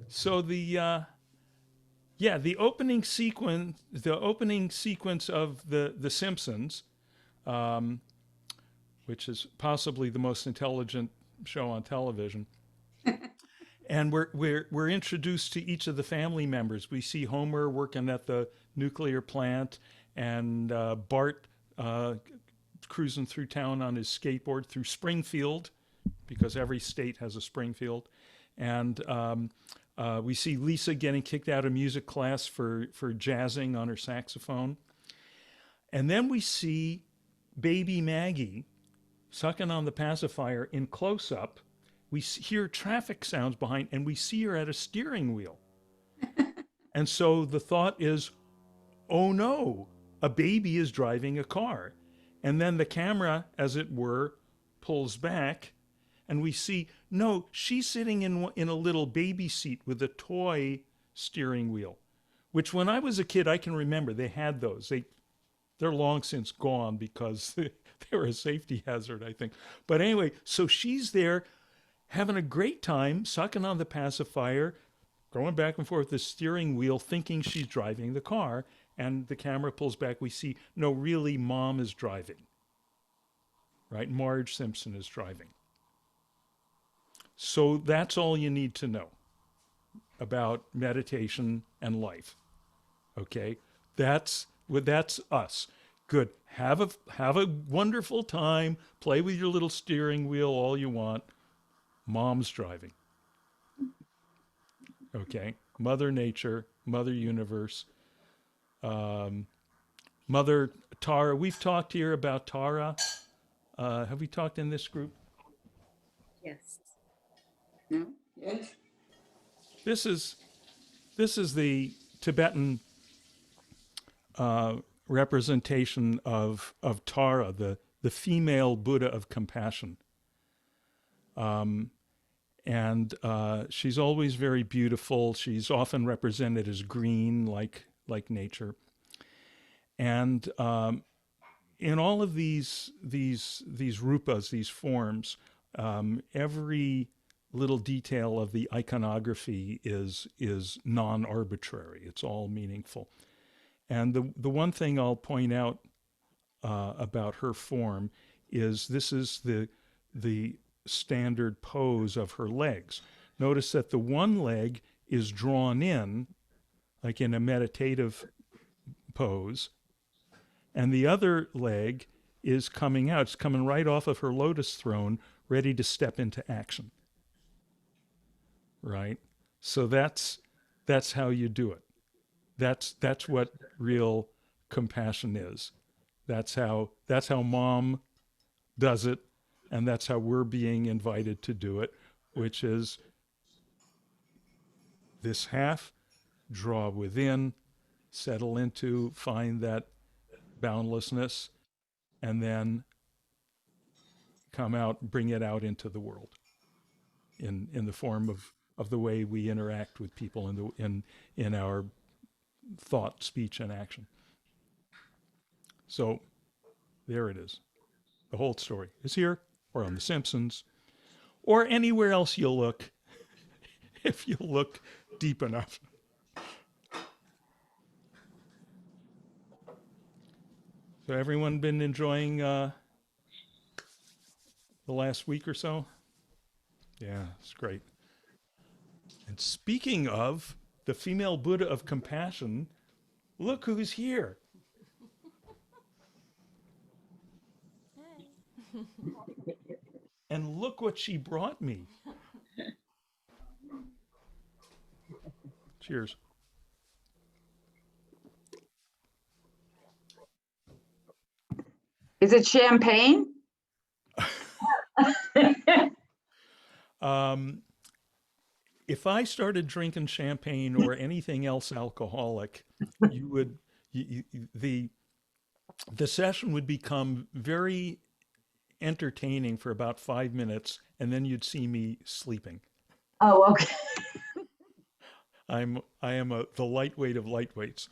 So the opening sequence of the Simpsons, um, which is possibly the most intelligent show on television. And we're introduced to each of the family members. We see Homer working at the nuclear plant, and Bart cruising through town on his skateboard through Springfield, because every state has a Springfield. And we see Lisa getting kicked out of music class for jazzing on her saxophone. And then we see baby Maggie sucking on the pacifier in close up. We hear traffic sounds behind, and we see her at a steering wheel. And so the thought is, oh no, a baby is driving a car. And then the camera, as it were, pulls back, and we see, no, she's sitting in a little baby seat with a toy steering wheel, which when I was a kid, I can remember they had those. They're long since gone because they were a safety hazard, I think. But anyway, so she's there having a great time, sucking on the pacifier, going back and forth the steering wheel, thinking she's driving the car. And the camera pulls back. We see, no, really, mom is driving, right? Marge Simpson is driving. So that's all you need to know about meditation and life. Okay, that's us. Good. Have a wonderful time. Play with your little steering wheel all you want. Mom's driving. Okay. Mother Nature, Mother Universe, Mother Tara. We've talked here about Tara. Have we talked in this group? Yes. No? Yes. This is this is the Tibetan representation of Tara, the female Buddha of compassion. And she's always very beautiful. She's often represented as green, like nature. And in all of these rupas, these forms, every little detail of the iconography is non-arbitrary. It's all meaningful. And the one thing I'll point out about her form is this is the standard pose of her legs. Notice that the one leg is drawn in, like in a meditative pose, and the other leg is coming out. It's coming right off of her lotus throne, ready to step into action. Right? So that's how you do it. That's what real compassion is. That's how mom does it, and that's how we're being invited to do it, which is this half, draw within, settle into, find that boundlessness, and then come out, bring it out into the world in the form of the way we interact with people in our thought, speech, and action. So there it is. The whole story is here, or on The Simpsons, or anywhere else you look, if you look deep enough. So everyone been enjoying the last week or so? Yeah, it's great. And speaking of the female Buddha of compassion, look who's here. And look what she brought me. Cheers. Is it champagne? Um, if I started drinking champagne or anything else alcoholic, you would the session would become very entertaining for about 5 minutes, and then you'd see me sleeping. Oh, okay. I am the lightweight of lightweights.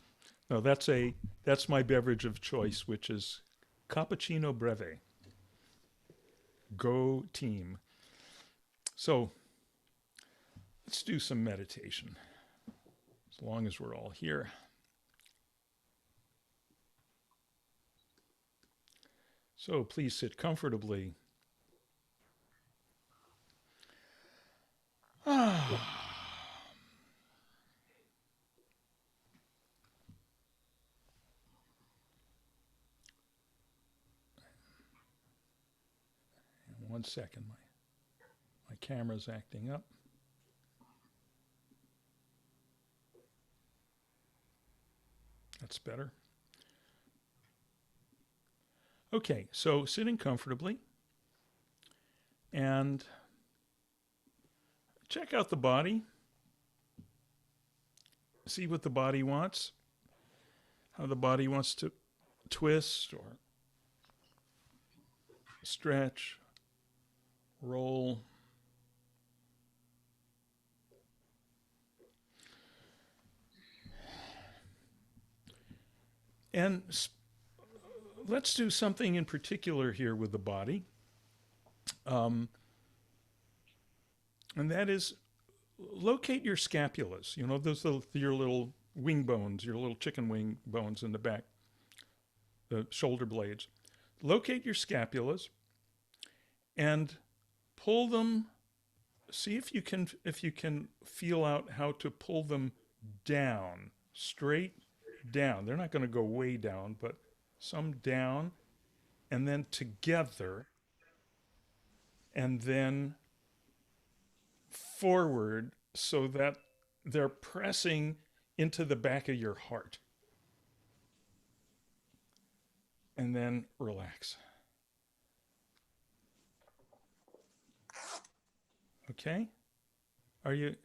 No, that's my beverage of choice, which is cappuccino breve. Go team. So Let's do some meditation, as long as we're all here. So please sit comfortably. One second, my camera's acting up. That's better. Okay, so sitting comfortably and check out the body. See what the body wants, how the body wants to twist or stretch, roll. And let's do something in particular here with the body. And that is locate your scapulas. You know, those your little wing bones, your little chicken wing bones in the back, the shoulder blades. Locate your scapulas and pull them. See if you can feel out how to pull them down, straight down. They're not going to go way down, but some down, and then together, and then forward so that they're pressing into the back of your heart. And then relax. Okay? Are you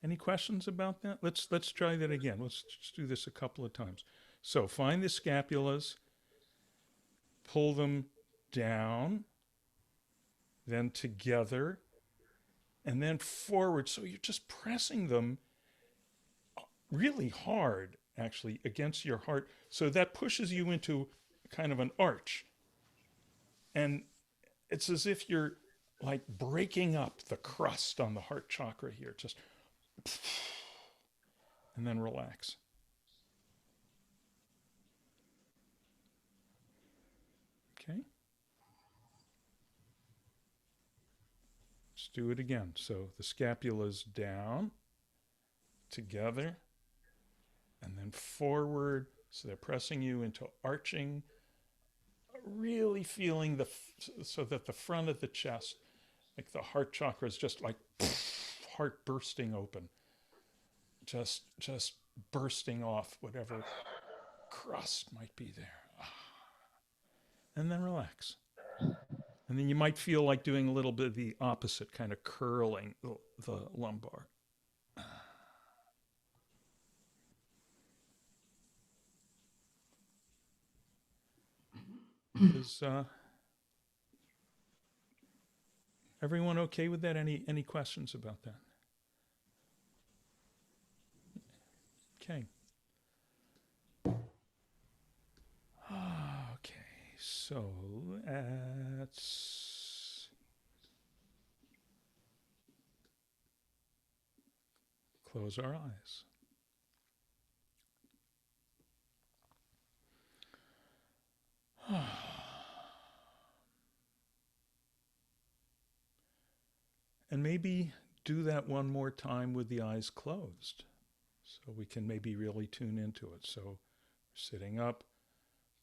any questions about that? Let's try that again. Let's just do this a couple of times. So find the scapulas, pull them down, then together, and then forward. So you're just pressing them really hard, actually, against your heart. So that pushes you into kind of an arch. And it's as if you're like breaking up the crust on the heart chakra here. Just, and then relax. Okay? Let's do it again. So the scapula's down, together, and then forward. So they're pressing you into arching, really feeling so that the front of the chest, like the heart chakra is just like heart bursting open, just bursting off whatever crust might be there. And then relax. And then you might feel like doing a little bit of the opposite, kind of curling the lumbar. Is everyone okay with that? Any questions about that? Okay. Okay, so let's close our eyes. And maybe do that one more time with the eyes closed so we can maybe really tune into it. So sitting up,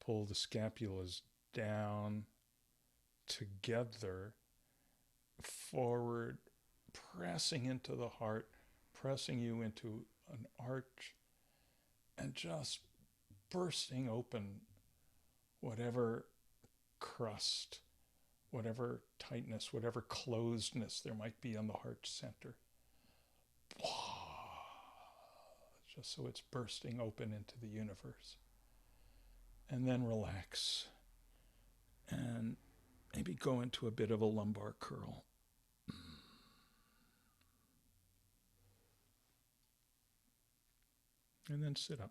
pull the scapulas down, together, forward, pressing into the heart, pressing you into an arch, and just bursting open whatever crust, whatever tightness, whatever closedness there might be on the heart center. Just so it's bursting open into the universe. And then relax. And maybe go into a bit of a lumbar curl. And then sit up.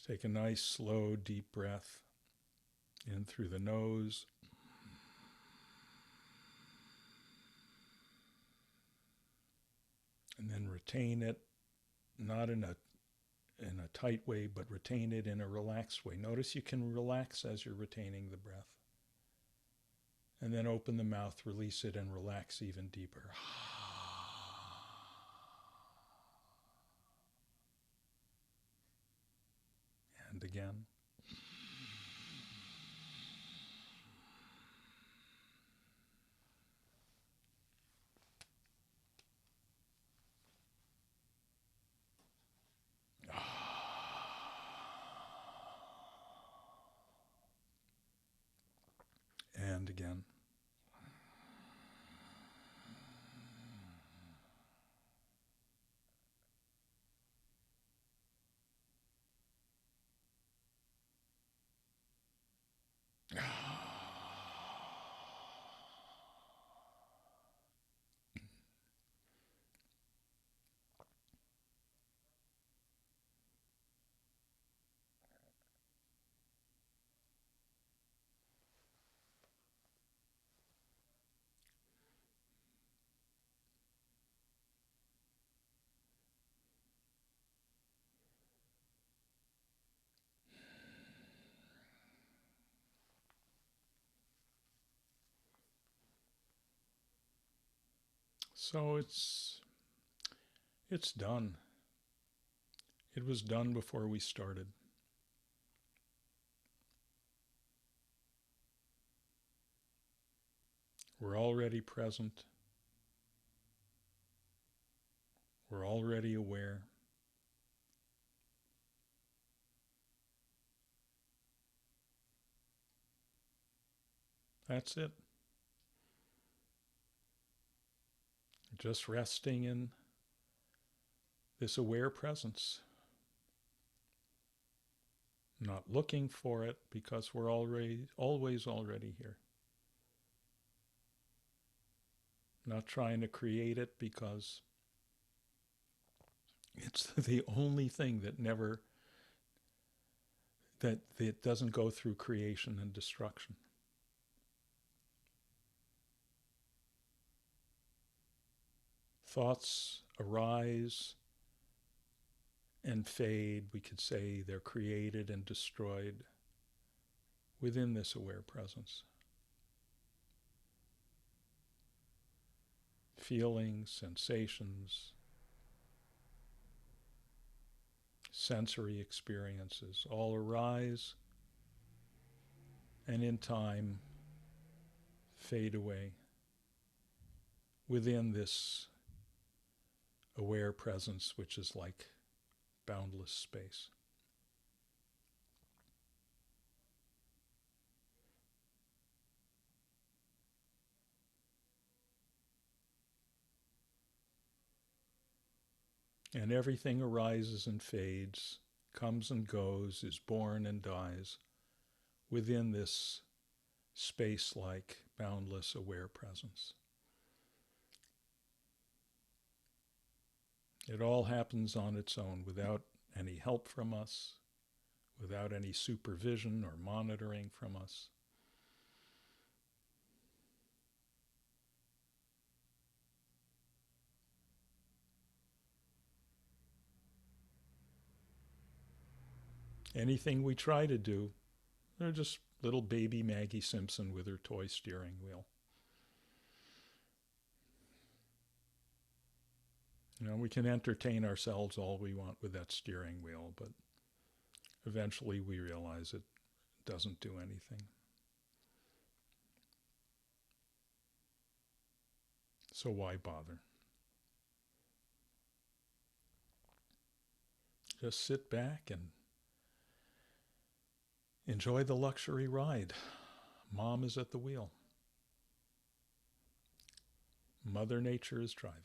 Take a nice, slow, deep breath in through the nose. And then retain it, not in a tight way, but retain it in a relaxed way. Notice you can relax as you're retaining the breath. And then open the mouth, release it, and relax even deeper. And again. And again. So it's done. It was done before we started. We're already present. We're already aware. That's it. Just resting in this aware presence. Not looking for it because we're always already here. Not trying to create it because it's the only thing that it doesn't go through creation and destruction. Thoughts arise and fade. We could say they're created and destroyed within this aware presence. Feelings, sensations, sensory experiences all arise and in time fade away within this aware presence, which is like boundless space. And everything arises and fades, comes and goes, is born and dies within this space-like, boundless, aware presence. It all happens on its own without any help from us, without any supervision or monitoring from us. Anything we try to do, they're just little baby Maggie Simpson with her toy steering wheel. You know, we can entertain ourselves all we want with that steering wheel, but eventually we realize it doesn't do anything. So why bother? Just sit back and enjoy the luxury ride. Mom is at the wheel. Mother Nature is driving.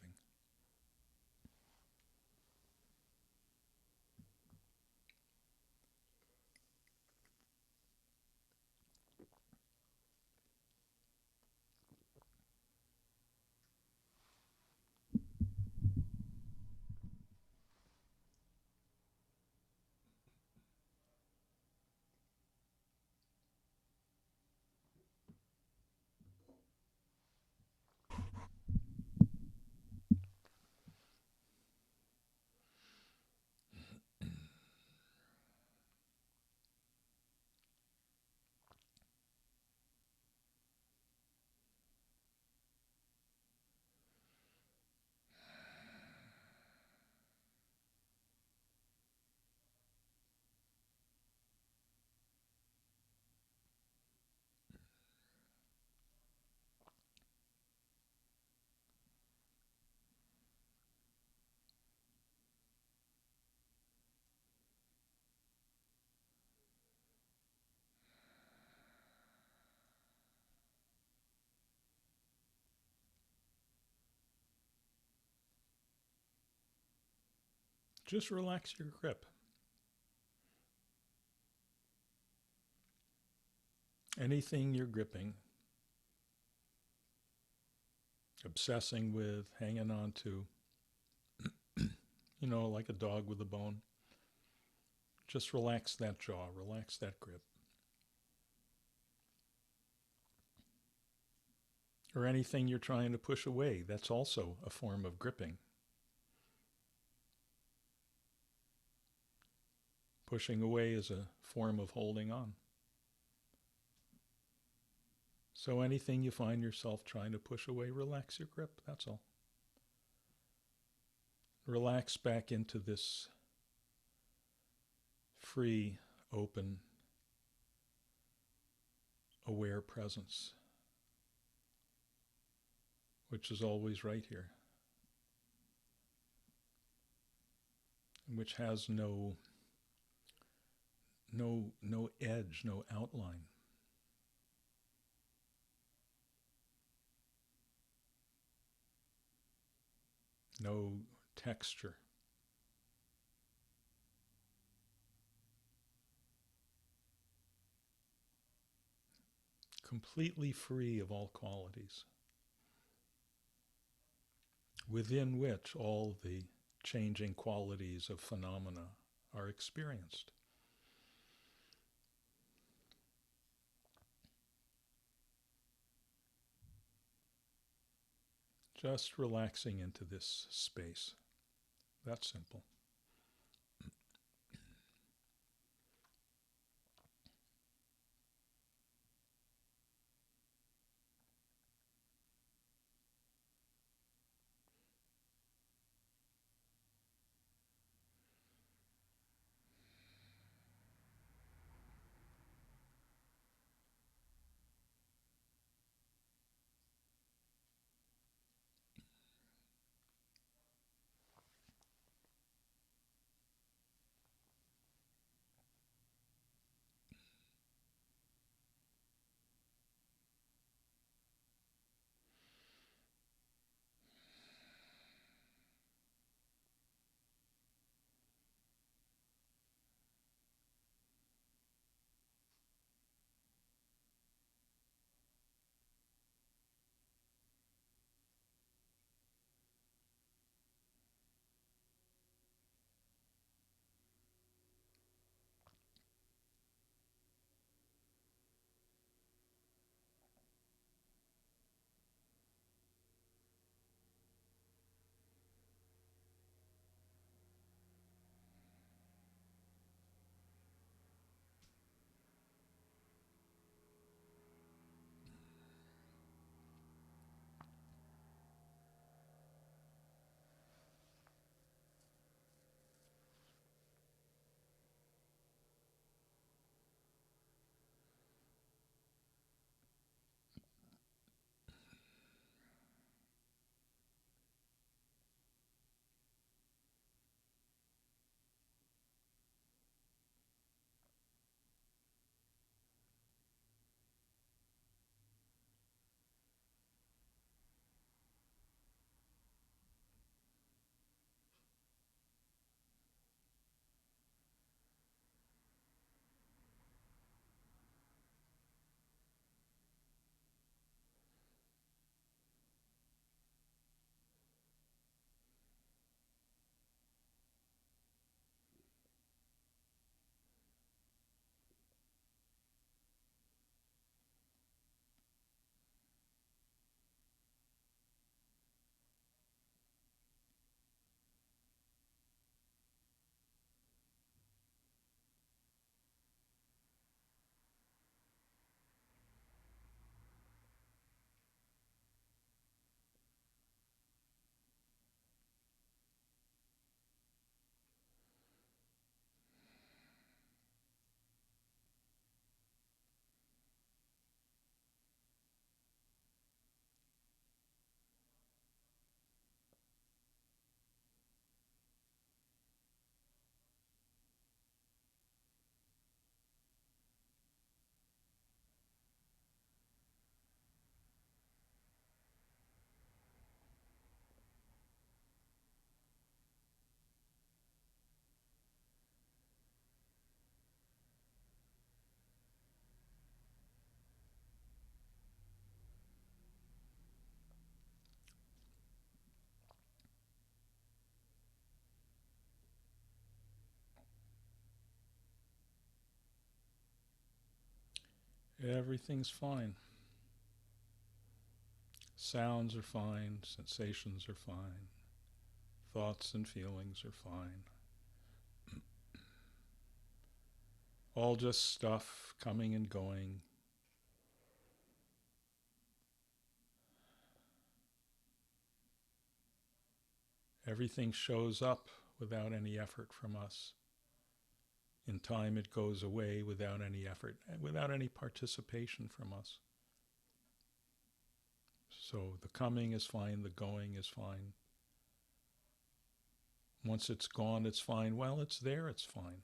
Just relax your grip. Anything you're gripping, obsessing with, hanging on to, like a dog with a bone, just relax that jaw, relax that grip. Or anything you're trying to push away, that's also a form of gripping. Pushing away is a form of holding on. So anything you find yourself trying to push away, relax your grip, that's all. Relax back into this free, open, aware presence, which is always right here, and which has no edge, no outline. No texture. Completely free of all qualities, within which all the changing qualities of phenomena are experienced. Just relaxing into this space. That's simple. Everything's fine. Sounds are fine. Sensations are fine. Thoughts and feelings are fine. All just stuff coming and going. Everything shows up without any effort from us. In time, it goes away without any effort, without any participation from us. So the coming is fine, the going is fine. Once it's gone, it's fine. While it's there, it's fine.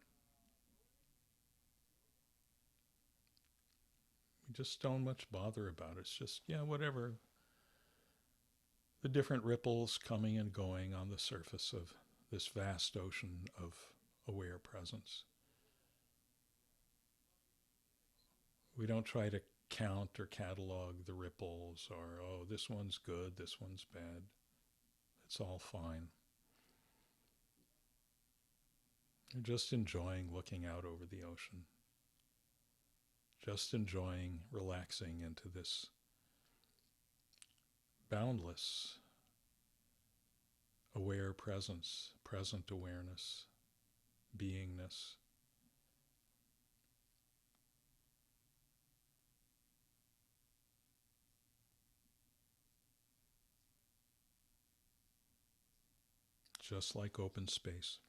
We just don't much bother about it. It's just, yeah, whatever. The different ripples coming and going on the surface of this vast ocean of aware presence. We don't try to count or catalog the ripples or, oh, this one's good, this one's bad. It's all fine. You're just enjoying looking out over the ocean. Just enjoying relaxing into this boundless aware presence, present awareness, beingness. Just like open space.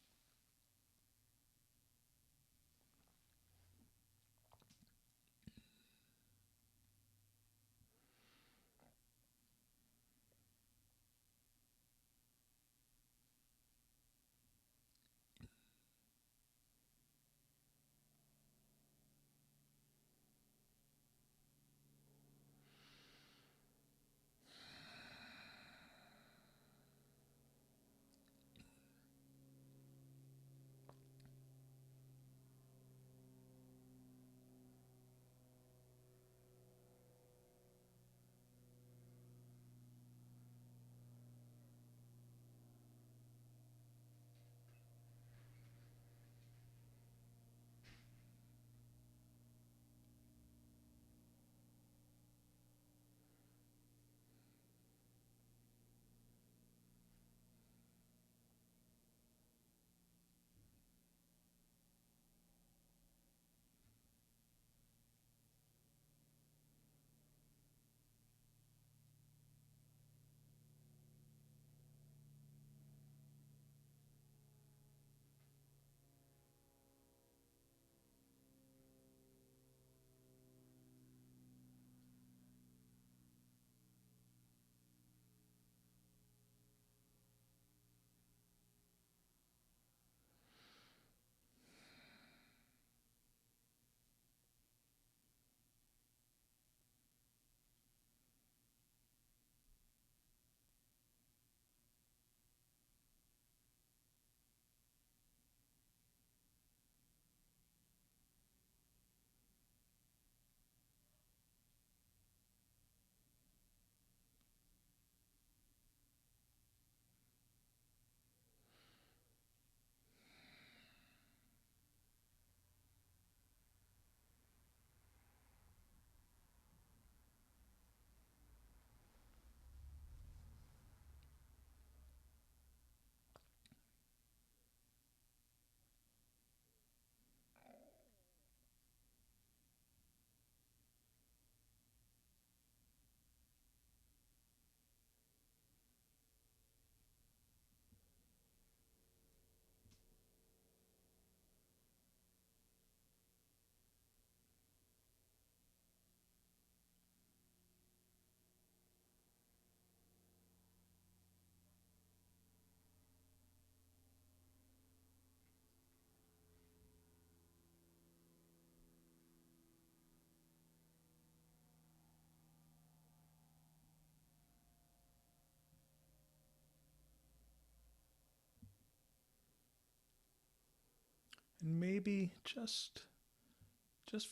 And maybe just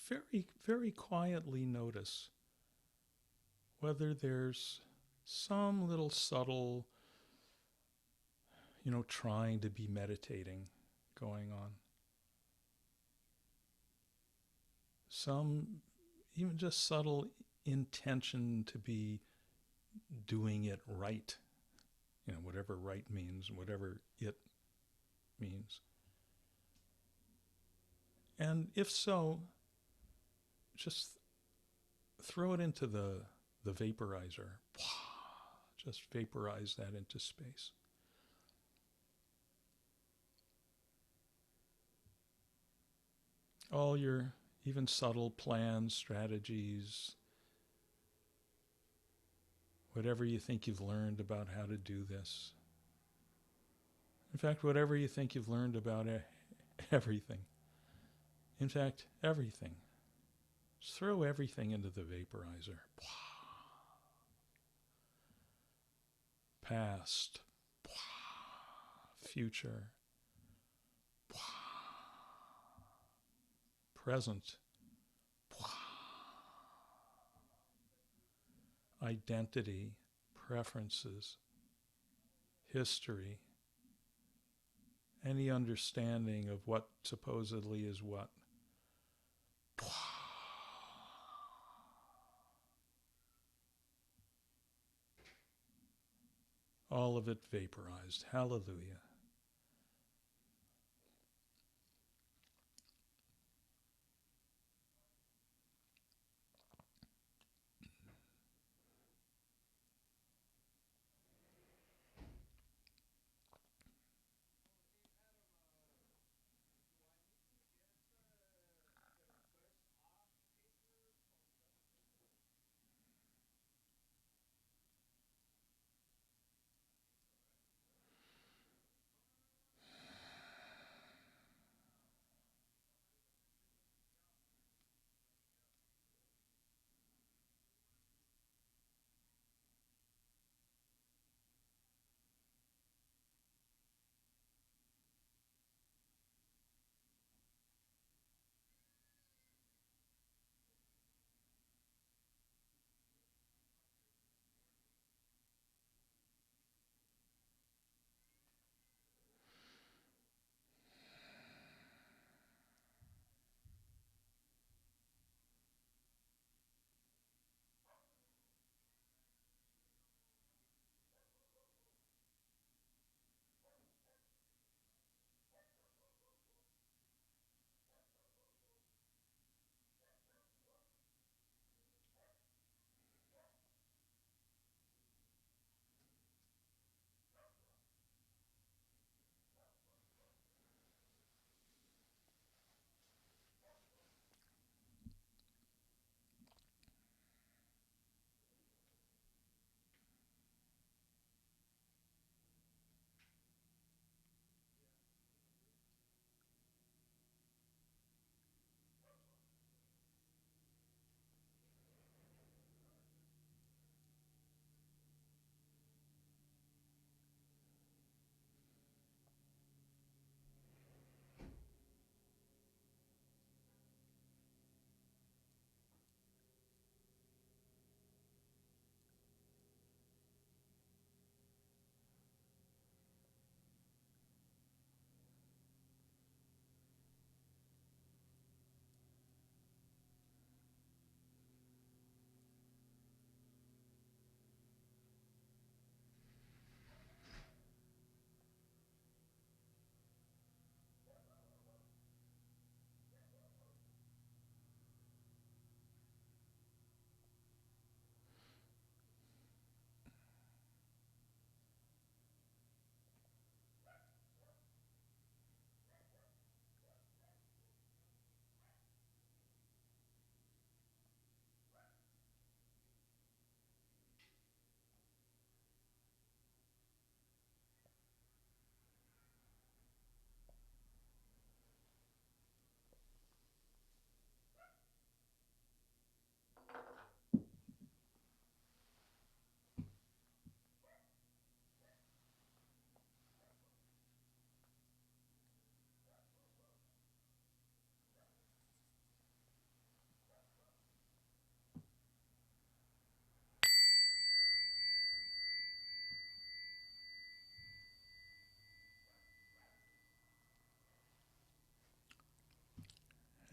very, very quietly notice whether there's some little subtle, trying to be meditating going on. Some even just subtle intention to be doing it right, whatever right means, whatever it means. And if so, just throw it into the vaporizer. Just vaporize that into space. All your even subtle plans, strategies, whatever you think you've learned about how to do this. In fact, whatever you think you've learned about everything. In fact, everything. Just throw everything into the vaporizer. Past, future, present, identity, preferences, history, any understanding of what supposedly is what. All of it vaporized. Hallelujah.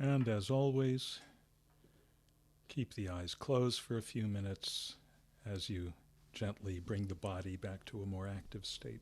And as always, Keep the eyes closed for a few minutes as you gently bring the body back to a more active state.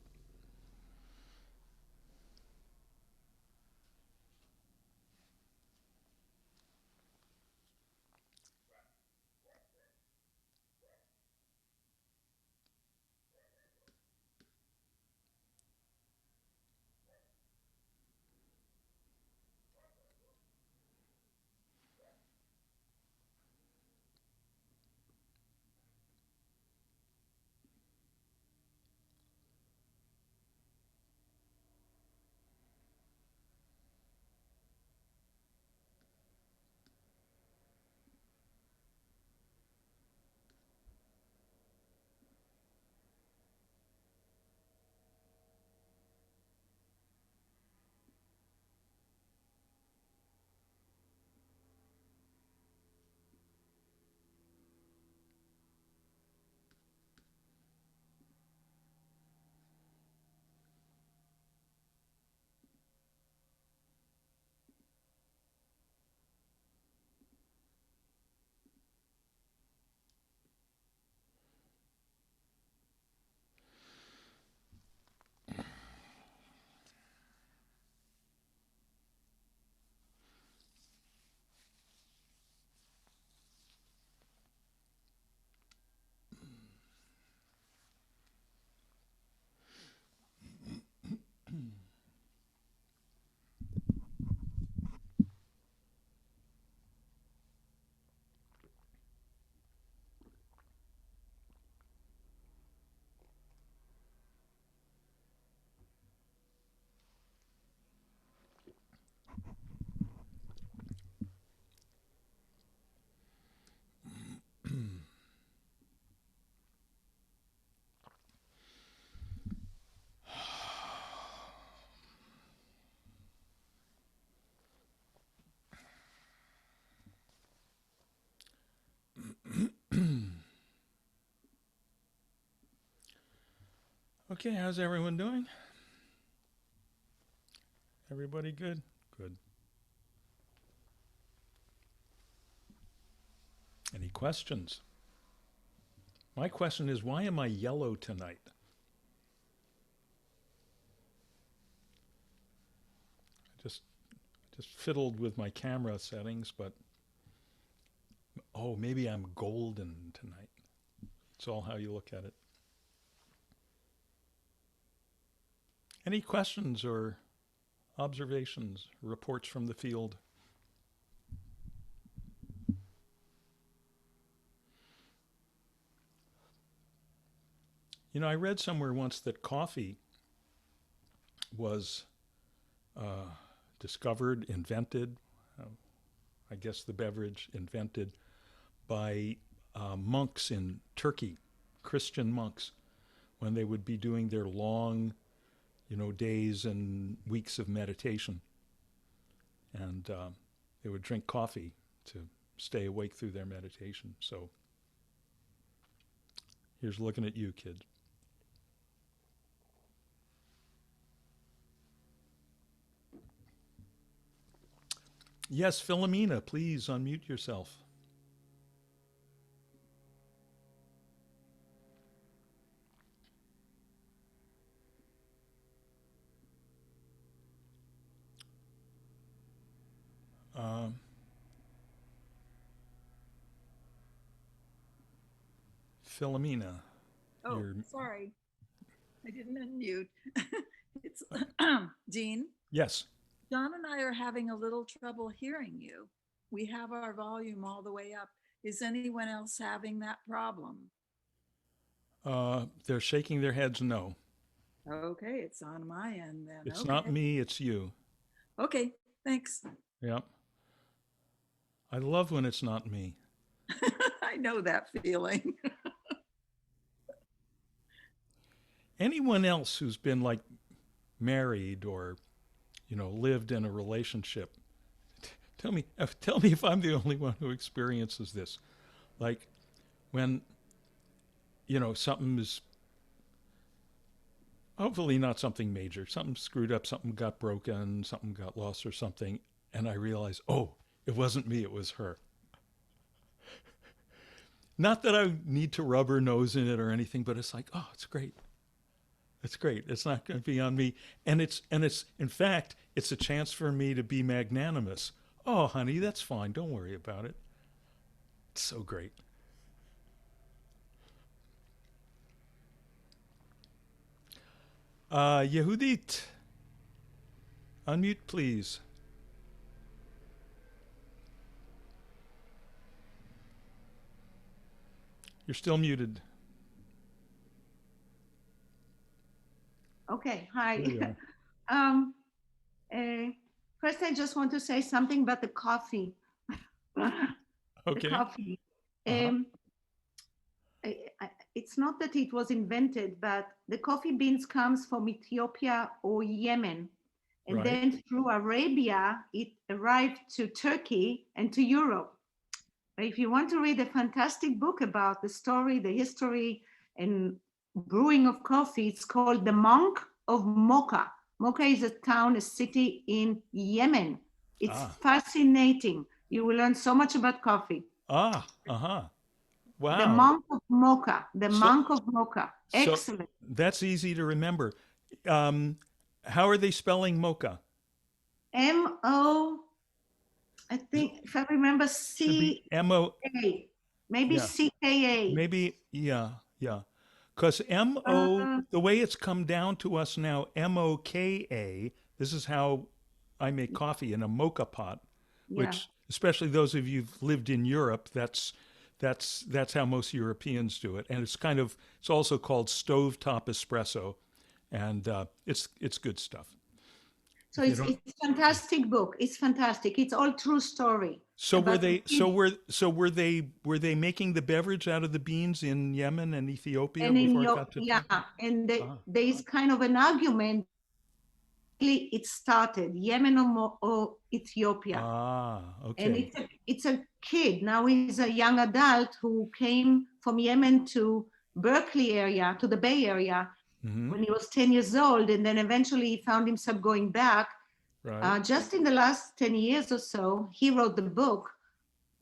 Okay, how's everyone doing? Everybody good? Good. Any questions? My question is, why am I yellow tonight? I just fiddled with my camera settings, but oh, maybe I'm golden tonight. It's all how you look at it. Any questions or observations, reports from the field? You know, I read somewhere once that coffee was discovered, invented, I guess the beverage invented by monks in Turkey, Christian monks, when they would be doing their long, days and weeks of meditation. And they would drink coffee to stay awake through their meditation. So here's looking at you, kid. Yes, Philomena, please unmute yourself. Um, Philomena, Oh, you're... sorry. I didn't unmute. It's Jean. Yes. John and I are having a little trouble hearing you. We have our volume all the way up. Is anyone else having that problem? They're shaking their heads no. Okay, it's on my end then. It's Okay. not me, it's you. Okay, thanks. Yep. I love when it's not me. I know that feeling. Anyone else who's been like married or, lived in a relationship, tell me if I'm the only one who experiences this. Like when, something is hopefully not something major, something screwed up, something got broken, something got lost or something, and I realize, oh, it wasn't me, it was her. Not that I need to rub her nose in it or anything, but it's like, oh, it's great. It's great. It's not going to be on me. And it's in fact, it's a chance for me to be magnanimous. Oh, honey, that's fine. Don't worry about it. It's so great. Yehudit, unmute, please. You're still muted. Okay, hi. There you are. Um, First, I just want to say something about the coffee. The Okay. coffee. Uh-huh. It's not that it was invented, but the coffee beans comes from Ethiopia or Yemen. And Right. then through Arabia, it arrived to Turkey and to Europe. If you want to read a fantastic book about the story, the history, and brewing of coffee, it's called The Monk of Mocha. Mocha is a town, a city in Yemen. It's fascinating. You will learn so much about coffee. Uh-huh. Wow. The Monk of Mocha. The So- Monk of Mocha. So Excellent. that's easy to remember. How are they spelling mocha? M-O, I think, if I remember, Should be M-O, C-A. Maybe Yeah. C-K-A. maybe, yeah. Because M-O, the way it's come down to us now, M-O-K-A, this is how I make coffee in a mocha pot, Yeah. which, especially those of you who've lived in Europe, that's how most Europeans do it. And it's also called stovetop espresso. And it's good stuff. So You it's don't- a fantastic book. It's fantastic. It's all true story. So were about they the beans. were they making the beverage out of the beans in Yemen and Ethiopia And in before it your, got to yeah, and Ah. there is kind of an argument. It started Yemen or Ethiopia, and Okay. it's a kid. Now he's a young adult who came from Yemen to Berkeley area, to the Bay Area, Hmm. when he was 10 years old, and then eventually he found himself going back. Right. Just in the last 10 years or so, he wrote the book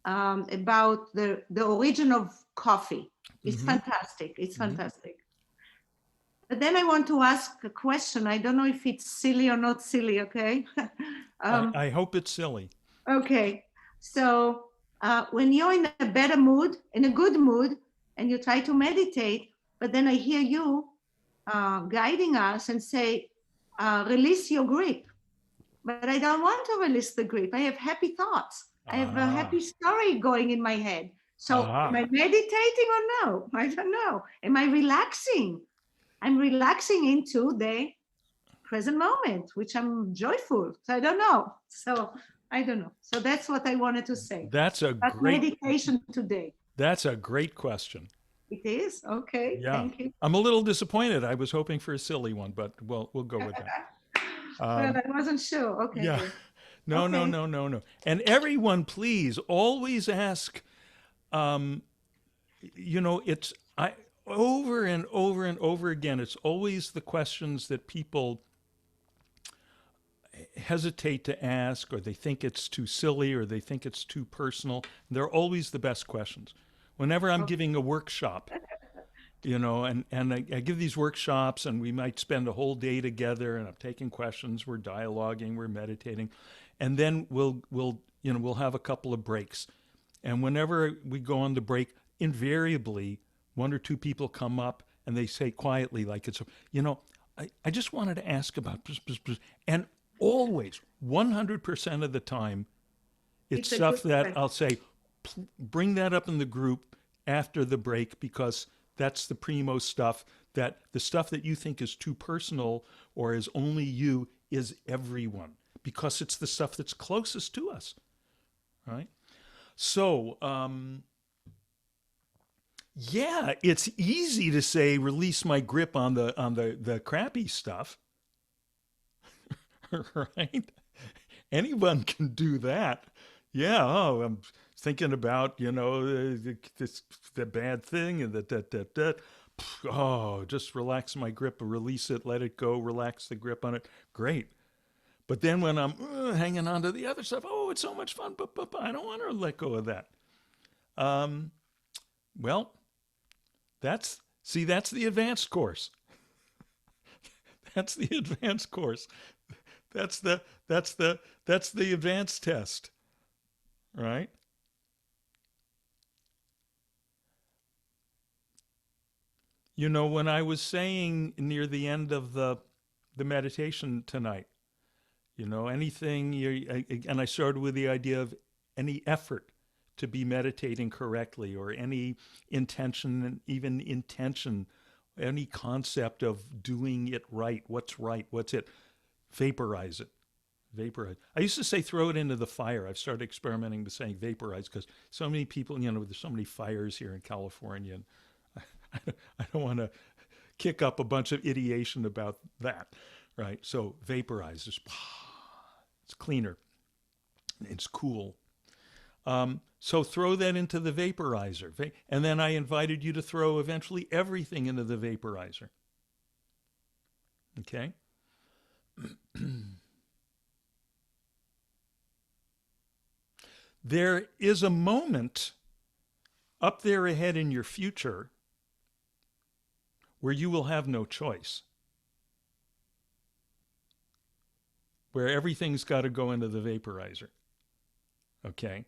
about the origin of coffee. It's Mhm. fantastic. It's Mhm. fantastic. But then I want to ask a question. I don't know if it's silly or not silly, okay? I hope it's silly. Okay. So when you're in a better mood, in a good mood, and you try to meditate, but then I hear you guiding us and say, release your grip. But I don't want to release the grip. I have happy thoughts. I have a happy story going in my head. So am I meditating or no? I don't know. Am I relaxing? I'm relaxing into the present moment, which I'm joyful. So I don't know. So I don't know. So that's what I wanted to say. That's a About great meditation today. question. It is? Okay. Yeah. Thank you. I'm a little disappointed. I was hoping for a silly one, but we'll go with that. Well, I wasn't sure. Okay. Yeah. No, no, Okay. no, no, no. And everyone, please always ask. It's I over and over and over again. It's always the questions that people hesitate to ask, or they think it's too silly, or they think it's too personal. They're always the best questions. Whenever I'm giving a workshop, and I give these workshops, and we might spend a whole day together, and I'm taking questions, we're dialoguing, we're meditating, and then we'll have a couple of breaks. And whenever we go on the break, invariably one or two people come up and they say quietly, like I just wanted to ask about this, and always 100% of the time it's It's a stuff good that question. I'll say, bring that up in the group after the break, because that's the primo stuff. That the stuff that you think is too personal or is only you is everyone, because it's the stuff that's closest to us, right? So yeah, it's easy to say release my grip on the crappy stuff, right? Anyone can do that. Yeah. Oh, I'm thinking about the bad thing and that. Oh, just relax my grip, release it, let it go, relax the grip on it. Great. But then when I'm hanging on to the other stuff, oh, it's so much fun, but I don't want to let go of that. Well, that's the advanced course. That's the advanced course. That's the advanced test, right? You know, when I was saying near the end of the meditation tonight, you know, anything and I started with the idea of any effort to be meditating correctly, or any intention, even intention, any concept of doing it right, what's it, vaporize it. Vaporize. I used to say throw it into the fire. I've started experimenting with saying vaporize, because so many people, you know, there's so many fires here in California, and I don't want to kick up a bunch of ideation about that, right? So vaporize, just, it's cleaner, it's cool. So throw that into the vaporizer. And then I invited you to throw eventually everything into the vaporizer. Okay? There is a moment up there ahead in your future where you will have no choice, where everything's got to go into the vaporizer. Okay?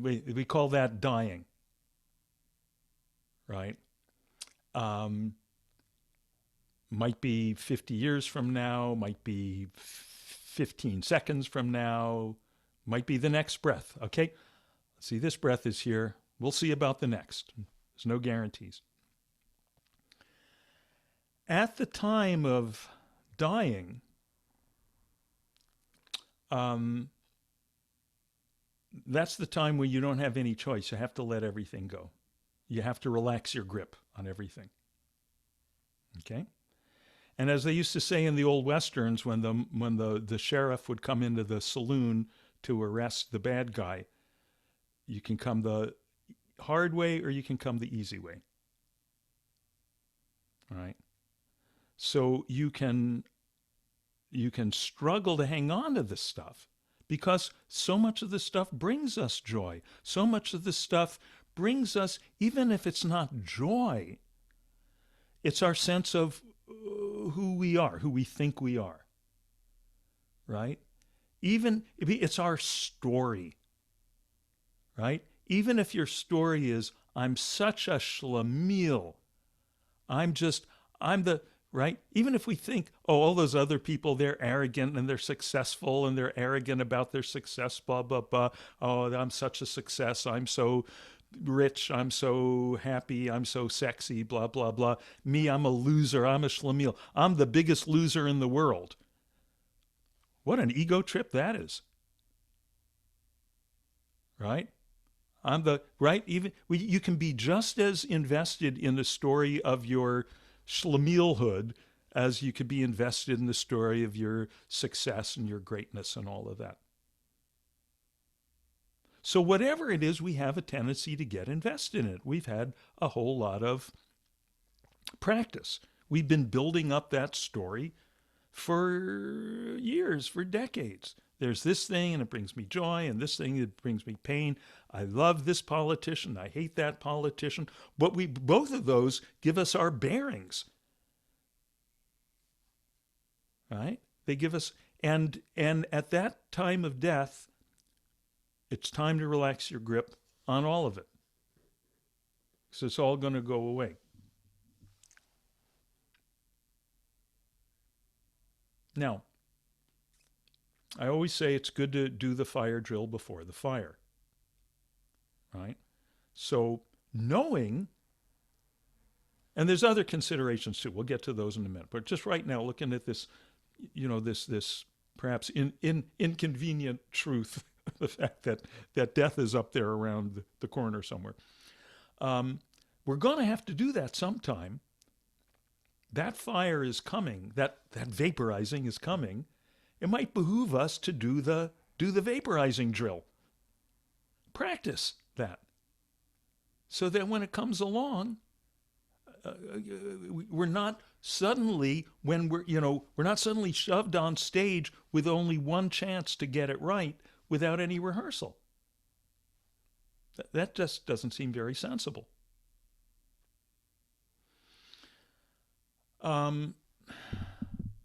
We call that dying, right? Might be 50 years from now, might be 15 seconds from now, might be the next breath. Okay, see, this breath is here. We'll see about the next. There's no guarantees. At the time of dying, that's the time when you don't have any choice. You have to let everything go. You have to relax your grip on everything. Okay? And as they used to say in the old Westerns, when the sheriff would come into the saloon to arrest the bad guy, you can come the hard way or you can come the easy way. All right? So you can struggle to hang on to this stuff, because so much of this stuff brings us joy. So much of this stuff brings us, even if it's not joy, it's our sense of who we are, who we think we are, right? Even it's our story, right? Even if your story is, I'm such a schlemiel, I'm the, right? Even if we think, oh, all those other people, they're arrogant and they're successful and they're arrogant about their success, blah, blah, blah. Oh, I'm such a success. I'm so rich. I'm so happy. I'm so sexy, blah, blah, blah. Me, I'm a loser. I'm a schlemiel. I'm the biggest loser in the world. What an ego trip that is. Right? You can be just as invested in the story of your schlemielhood as you could be invested in the story of your success and your greatness and all of that. So whatever it is, we have a tendency to get invested in it. We've had a whole lot of practice. We've been building up that story for years, for decades. There's this thing and it brings me joy, and this thing that brings me pain. I love this politician. I hate that politician. But both of those give us our bearings, right? They give us, and at that time of death, it's time to relax your grip on all of it. So it's all going to go away. Now, I always say it's good to do the fire drill before the fire, right? So knowing, and there's other considerations too. We'll get to those in a minute. But just right now, looking at this, you know, this perhaps inconvenient truth, the fact that death is up there around the corner somewhere. We're going to have to do that sometime. That fire is coming. That vaporizing is coming. It might behoove us to do the vaporizing drill. Practice that, so that when it comes along, we're not suddenly shoved on stage with only one chance to get it right without any rehearsal. That just doesn't seem very sensible. Um,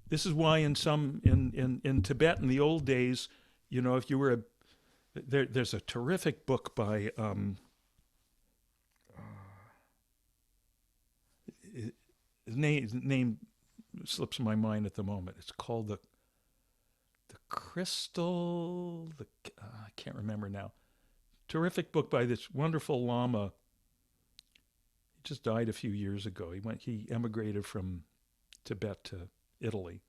this is why in Tibet in the old days, if you were there's a terrific book by his name slips my mind at the moment. It's called the Crystal. I can't remember now. Terrific book by this wonderful Lama. He just died a few years ago. He emigrated from Tibet to Italy.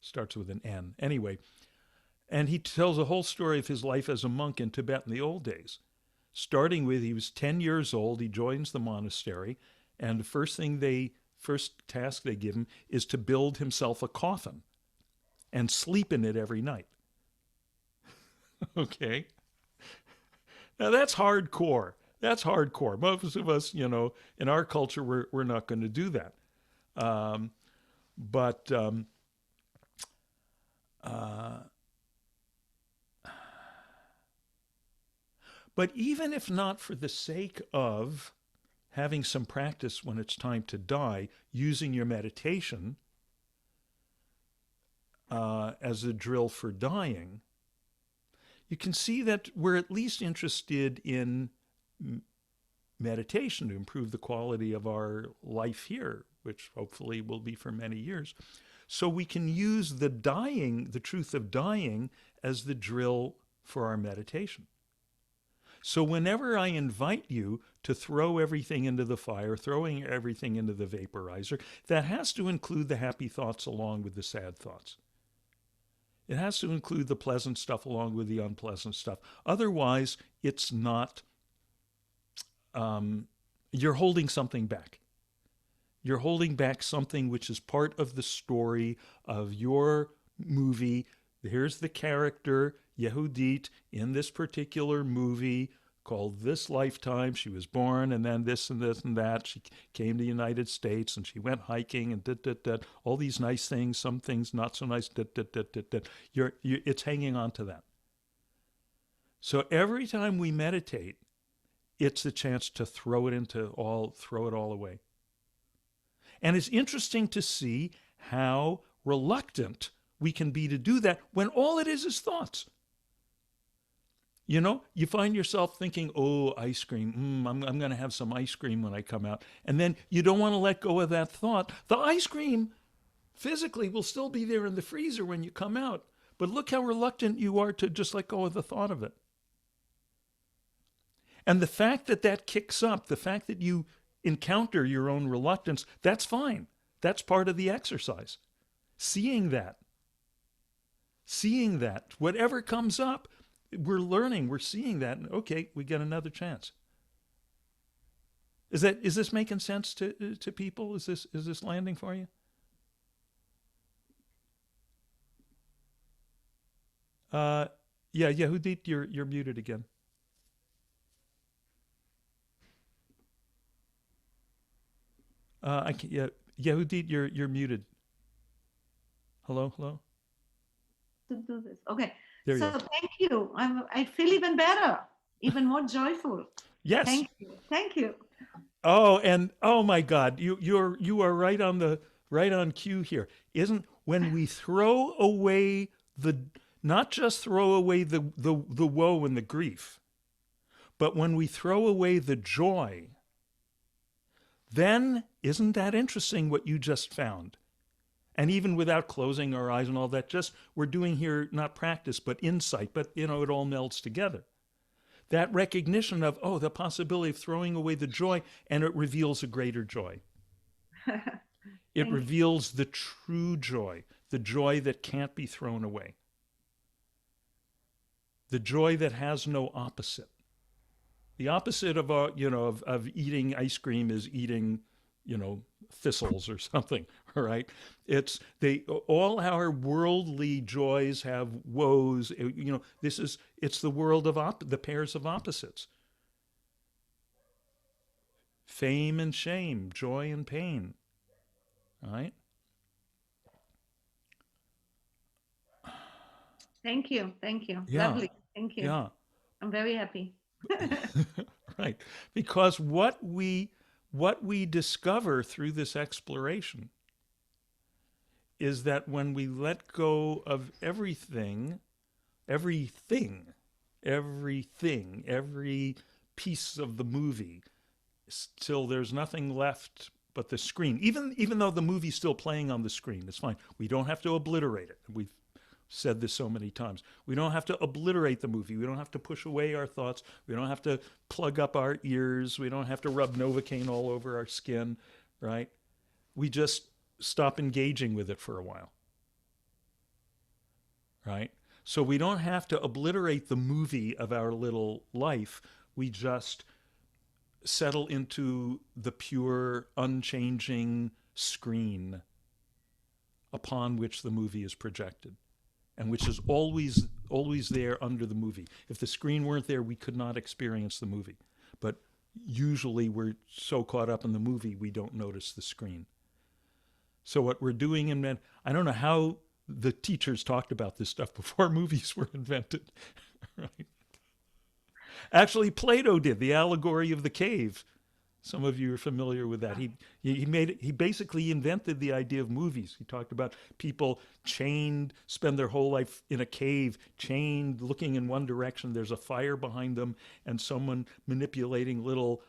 Starts with an N. Anyway, and he tells a whole story of his life as a monk in Tibet in the old days. Starting with, he was 10 years old, he joins the monastery, and the first task they give him is to build himself a coffin and sleep in it every night. Okay? Now that's hardcore. That's hardcore. Most of us, in our culture, we're not going to do that. But even if not for the sake of having some practice when it's time to die, using your meditation as a drill for dying, you can see that we're at least interested in meditation to improve the quality of our life here, which hopefully will be for many years. So we can use the truth of dying, as the drill for our meditation. So whenever I invite you to throw everything into the fire, throwing everything into the vaporizer, that has to include the happy thoughts along with the sad thoughts. It has to include the pleasant stuff along with the unpleasant stuff. Otherwise, it's not, you're holding something back. You're holding back something which is part of the story of your movie. Here's the character, Yehudit, in this particular movie called This Lifetime. She was born, and then this and this and that. She came to the United States, and she went hiking, and all these nice things, some things not so nice. It's hanging on to that. So every time we meditate, it's a chance to throw it all away. And it's interesting to see how reluctant we can be to do that when all it is thoughts. You find yourself thinking, oh, ice cream. I'm going to have some ice cream when I come out. And then you don't want to let go of that thought. The ice cream physically will still be there in the freezer when you come out. But look how reluctant you are to just let go of the thought of it. And the fact that kicks up, the fact that you encounter your own reluctance, that's fine. That's part of the exercise. Seeing that, whatever comes up, we're learning, we're seeing that, and okay, we get another chance. Is this making sense to people? Is this landing for you? Yeah, Yehudit, you're muted again. Yehudit, you're muted. Hello. To do this. Okay. There you So go. thank you. I feel even better, even more joyful. Yes. Thank you. Oh, and oh my God, you are right on cue here. Isn't when we throw away not just throw away the woe and the grief, but when we throw away the joy, then isn't that interesting what you just found? And even without closing our eyes and all that, just we're doing here not practice, but insight, but it all melds together. That recognition of, the possibility of throwing away the joy, and it reveals a greater joy. It reveals the true joy, the joy that can't be thrown away. The joy that has no opposite. The opposite of of eating ice cream is eating, thistles or something, all right? All our worldly joys have woes. It's the world of the pairs of opposites. Fame and shame, joy and pain, all right? Thank you. Thank you. Yeah. Lovely. Thank you. Yeah. I'm very happy. Right. Because what we discover through this exploration is that when we let go of everything, every piece of the movie, till there's nothing left but the screen. Even though the movie's still playing on the screen, it's fine. We don't have to obliterate it. We've said this so many times. We don't have to obliterate the movie. We don't have to push away our thoughts. We don't have to plug up our ears. We don't have to rub Novocaine all over our skin, right? We just stop engaging with it for a while, right? So we don't have to obliterate the movie of our little life. We just settle into the pure, unchanging screen upon which the movie is projected, and which is always there under the movie. If the screen weren't there, we could not experience the movie. But usually we're so caught up in the movie, we don't notice the screen. So what we're doing I don't know how the teachers talked about this stuff before movies were invented, right? Actually, Plato did the allegory of the cave. Some of you are familiar with that. He basically invented the idea of movies. He talked about people chained, spend their whole life in a cave, chained, looking in one direction. There's a fire behind them, and someone manipulating little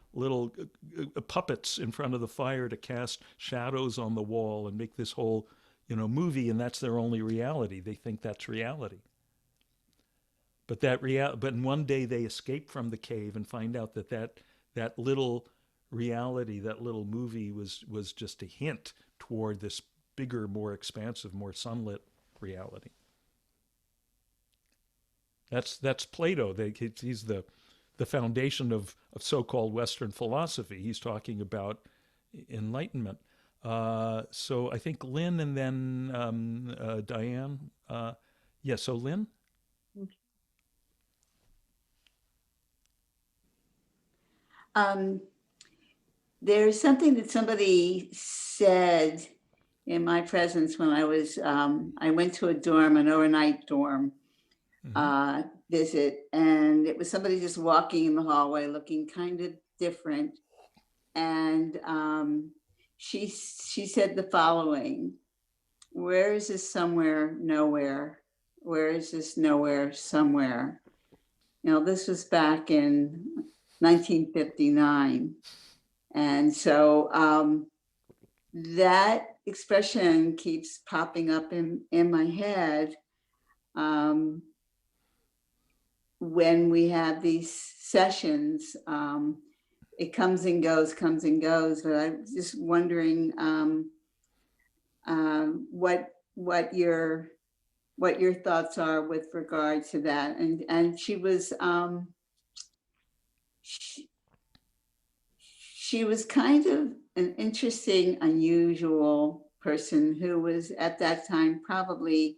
puppets in front of the fire to cast shadows on the wall and make this whole, movie. And that's their only reality. They think that's reality. But but one day they escape from the cave and find out that little reality, that little movie was just a hint toward this bigger, more expansive, more sunlit reality. That's Plato. He's the foundation of so-called Western philosophy. He's talking about enlightenment. So I think Lynn and then Diane. Yeah, so Lynn? There's something that somebody said in my presence when I went to a dorm, an overnight dorm visit, and it was somebody just walking in the hallway looking kind of different. And she said the following: "Where is this somewhere, nowhere? Where is this nowhere, somewhere?" This was back in 1959. And so that expression keeps popping up in my head when we have these sessions. It comes and goes, but I'm just wondering what your thoughts are with regard to that. And she was she was kind of an interesting, unusual person who was at that time probably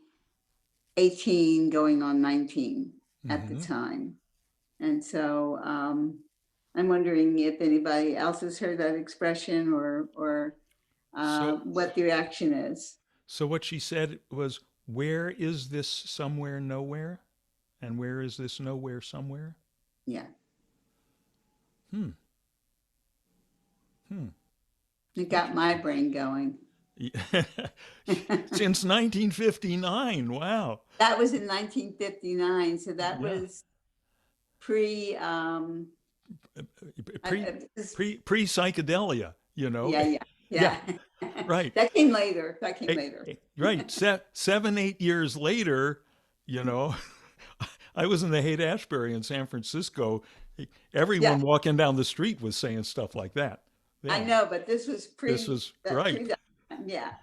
18 going on 19 at the time. And so I'm wondering if anybody else has heard that expression or what the reaction is. So what she said was, where is this somewhere, nowhere? And where is this nowhere, somewhere? Yeah. It got my brain going. Since 1959, wow. That was in 1959, so that was pre psychedelia, Yeah. Right. That came later. Right. 7-8 years later, I was in the Haight-Ashbury in San Francisco. Everyone walking down the street was saying stuff like that. Yeah. I know, but this was right. Yeah.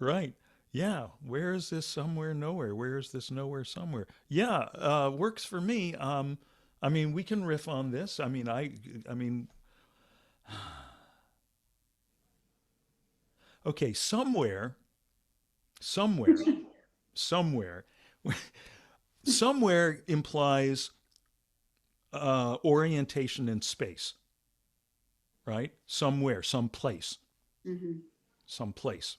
Right. Yeah. Where is this somewhere, nowhere? Where is this nowhere, somewhere? Yeah. Works for me. I mean, we can riff on this. I mean, okay, somewhere implies orientation in space, right? Somewhere, someplace, someplace.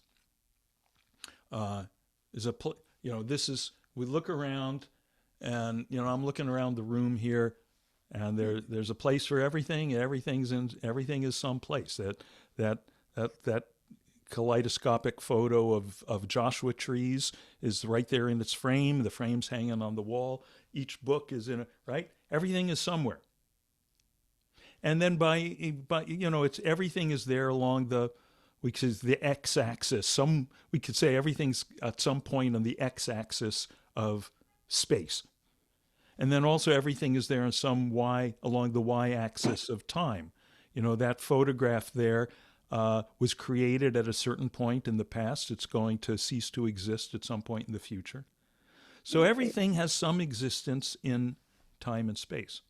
Is this is we look around, and I'm looking around the room here, and there's a place for everything. Everything is someplace. That kaleidoscopic photo of Joshua trees is right there in its frame. The frame's hanging on the wall. Each book is in it, right? Everything is somewhere. And then by it's everything is there along the, we could say, the x-axis. We could say everything's at some point on the x-axis of space. And then also everything is there in some along the y-axis of time. That photograph there was created at a certain point in the past. It's going to cease to exist at some point in the future. So everything has some existence in time and space.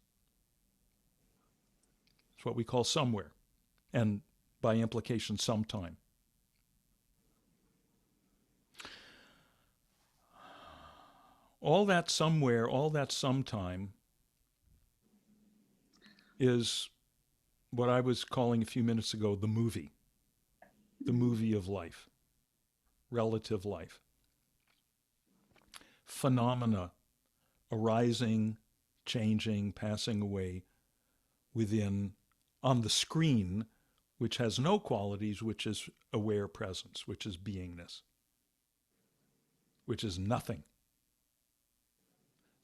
It's what we call somewhere, and by implication, sometime. All that somewhere, all that sometime is what I was calling a few minutes ago the movie of life, relative life. Phenomena arising, changing, passing away within, on the screen, which has no qualities, which is aware presence, which is beingness, which is nothing.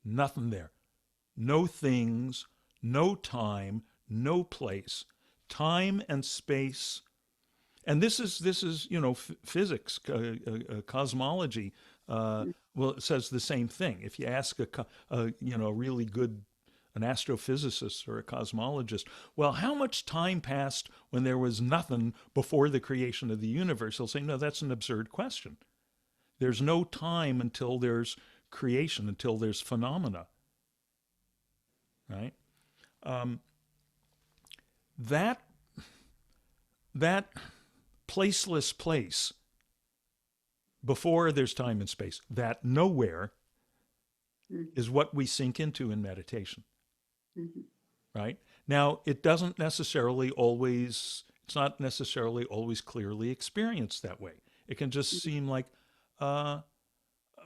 Nothing there. No things, no time, no place. Time and space. And this is physics, cosmology. Well, it says the same thing. If you ask a really good, an astrophysicist or a cosmologist, well, how much time passed when there was nothing before the creation of the universe? They'll say, no, that's an absurd question. There's no time until there's creation, until there's phenomena, right? That placeless place before there's time and space, that nowhere, is what we sink into in meditation, right? Now, it's not necessarily always clearly experienced that way. It can just seem like,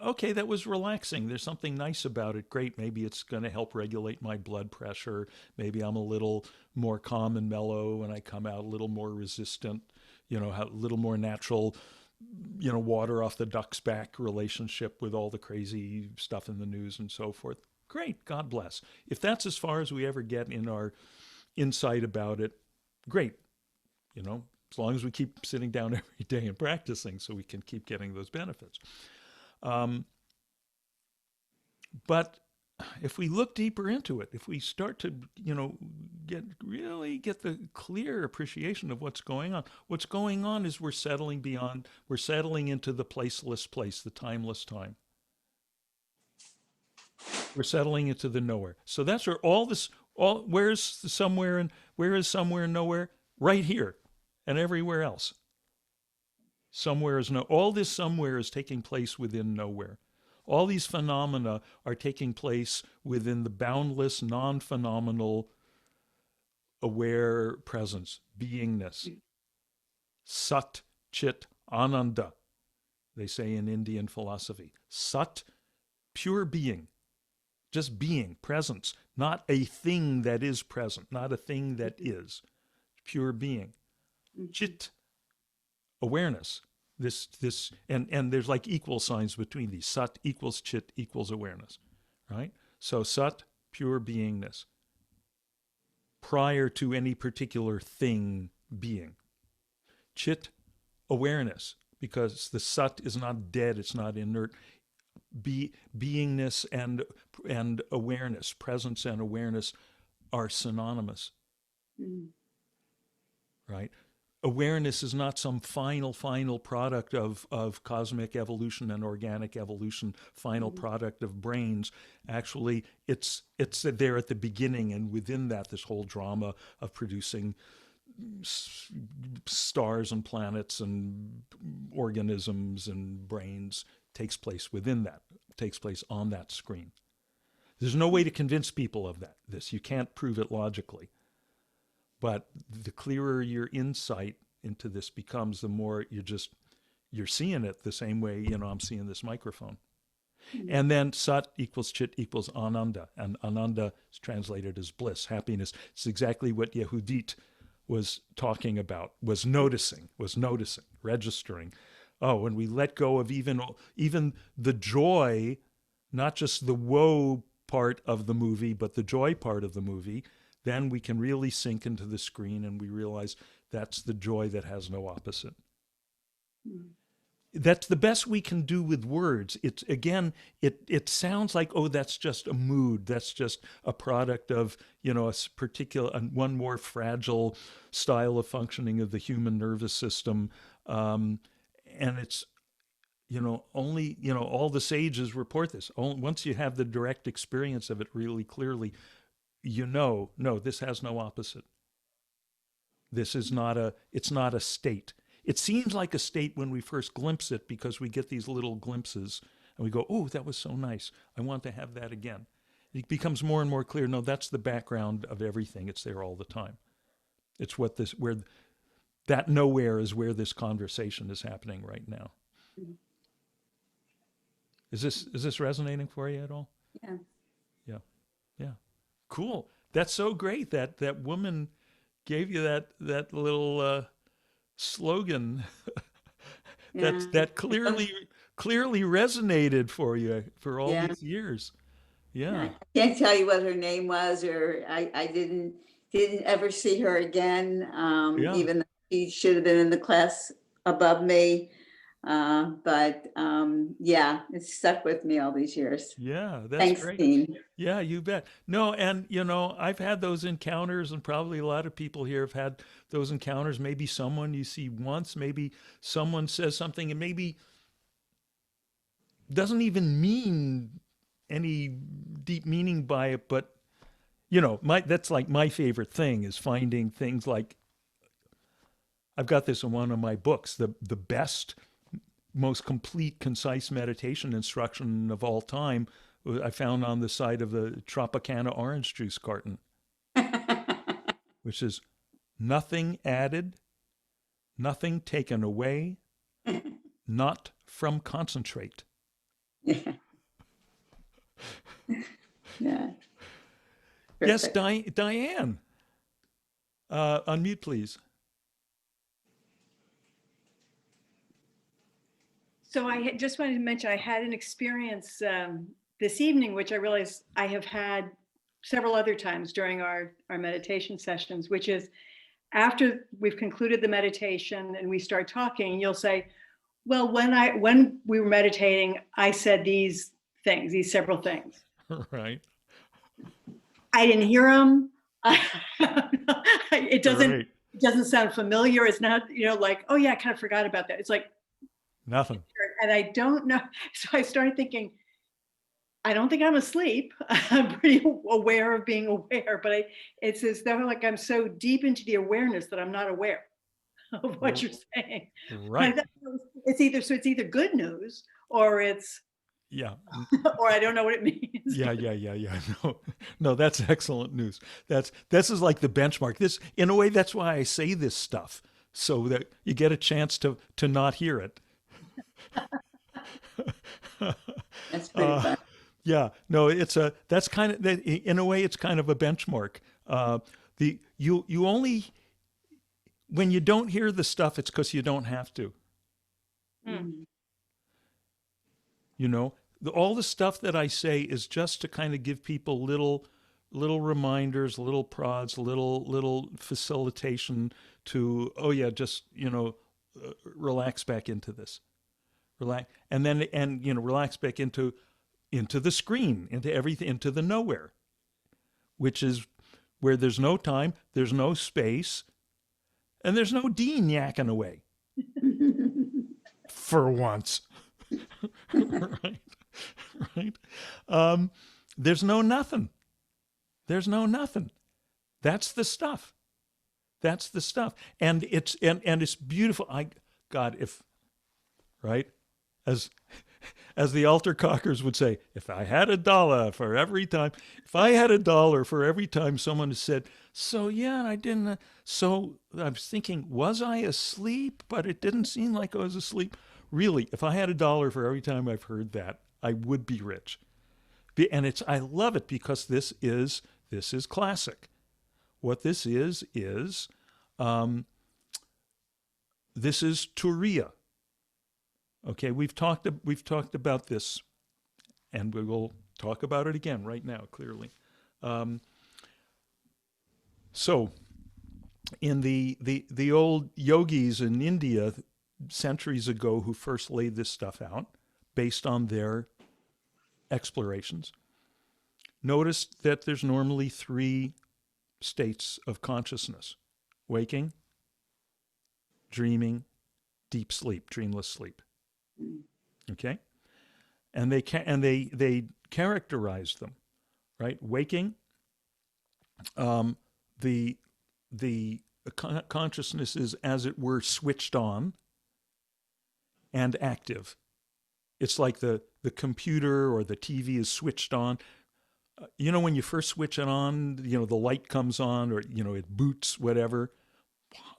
okay, that was relaxing. There's something nice about it. Great. Maybe it's going to help regulate my blood pressure. Maybe I'm a little more calm and mellow and I come out a little more resistant, a little more natural, water off the duck's back relationship with all the crazy stuff in the news and so forth. Great. God bless. If that's as far as we ever get in our insight about it, great. As long as we keep sitting down every day and practicing so we can keep getting those benefits. But if we look deeper into it, if we start to, get the clear appreciation of what's going on is we're settling into the placeless place, the timeless time. We're settling into the nowhere. So that's where where is somewhere and nowhere? Right here and everywhere else. All this somewhere is taking place within nowhere. All these phenomena are taking place within the boundless, non-phenomenal, aware presence, beingness. Sat, Chit, Ananda, they say in Indian philosophy. Sat, pure being, just being, presence, not a thing that is present, not a thing that is, pure being. Chit, awareness. And there's like equal signs between these. Sat equals Chit equals awareness, right? So Sat, pure beingness, prior to any particular thing being. Chit, awareness, because the Sat is not dead, it's not inert. Beingness and awareness, presence and awareness are synonymous, right? Awareness is not some final product of cosmic evolution and organic evolution, final product of brains. Actually, it's there at the beginning, and within that, this whole drama of producing stars and planets and organisms and brains takes place within that, takes place on that screen. There's no way to convince people of this. You can't prove it logically. But the clearer your insight into this becomes, the more you're seeing it the same way, I'm seeing this microphone. And then Sat equals Chit equals Ananda. And Ananda is translated as bliss, happiness. It's exactly what Yehudit was talking about, was noticing, registering. Oh, when we let go of even the joy, not just the woe part of the movie, but the joy part of the movie, then we can really sink into the screen and we realize that's the joy that has no opposite. That's the best we can do with words. It's again, it sounds like, oh, that's just a mood. That's just a product of, a particular, one more fragile style of functioning of the human nervous system. And it's, only, all the sages report this. Once you have the direct experience of it really clearly, no, this has no opposite. This is it's not a state. It seems like a state when we first glimpse it because we get these little glimpses and we go, oh, that was so nice. I want to have that again. It becomes more and more clear. No, that's the background of everything. It's there all the time. It's where that nowhere is where this conversation is happening right now. Is this resonating for you at all? Yeah. Yeah. Yeah. Cool. That's so great that woman gave you that little slogan that clearly resonated for you for all these years. Yeah. I can't tell you what her name was, or I didn't ever see her again. Even though she should have been in the class above me. Yeah, it's stuck with me all these years. Yeah, that's Thanks, great. Dean. Yeah, you bet. No, and I've had those encounters, and probably a lot of people here have had those encounters. Maybe someone you see once, maybe someone says something and maybe doesn't even mean any deep meaning by it, but that's like my favorite thing is finding things like, I've got this in one of my books, the best, most complete, concise meditation instruction of all time I found on the side of the Tropicana orange juice carton, which is nothing added, nothing taken away, not from concentrate. Yeah. Yeah. Yes, Perfect. Diane. Unmute, please. So just wanted to mention, I had an experience this evening, which I realized I have had several other times during our meditation sessions, which is after we've concluded the meditation and we start talking, you'll say, well, when we were meditating, I said these things, these several things. Right. I didn't hear them. It Right. doesn't sound familiar. It's not, like, oh yeah, I kind of forgot about that. It's like, Nothing. and I don't know. So I started thinking, I don't think I'm asleep. I'm pretty aware of being aware, but it's as though like I'm so deep into the awareness that I'm not aware of what you're saying. Right. It's either good news or Yeah. or I don't know what it means. Yeah. No, that's excellent news. This is like the benchmark. This, in a way, that's why I say this stuff, so that you get a chance to not hear it. That's pretty fun. Yeah, no, that's kind of, in a way, it's kind of a benchmark. You only, when you don't hear the stuff, it's because you don't have to. Mm. All the stuff that I say is just to kind of give people little reminders, little prods, little facilitation to, oh yeah, just relax back into this, relax, and then relax back into the screen, into everything, into the nowhere, which is where there's no time, there's no space, and there's no Dean yakking away. For once. Right. There's no nothing. There's no nothing. That's the stuff. That's the stuff. And it's beautiful. As the altar cockers would say, if I had $1 for every time someone said, so yeah, I didn't, so I was thinking, was I asleep? But it didn't seem like I was asleep. Really, if I had $1 for every time I've heard that, I would be rich. And I love it because this is classic. What this is this is turiya. Okay, we've talked about this, and we will talk about it again right now, clearly. So, in the old yogis in India centuries ago who first laid this stuff out based on their explorations, noticed that there's normally 3 states of consciousness: waking, dreaming, deep sleep, dreamless sleep. Okay, and they characterize them, right? Waking, the consciousness is, as it were, switched on and active. It's like the computer or the TV is switched on. You know, when you first switch it on, the light comes on, or it boots, whatever,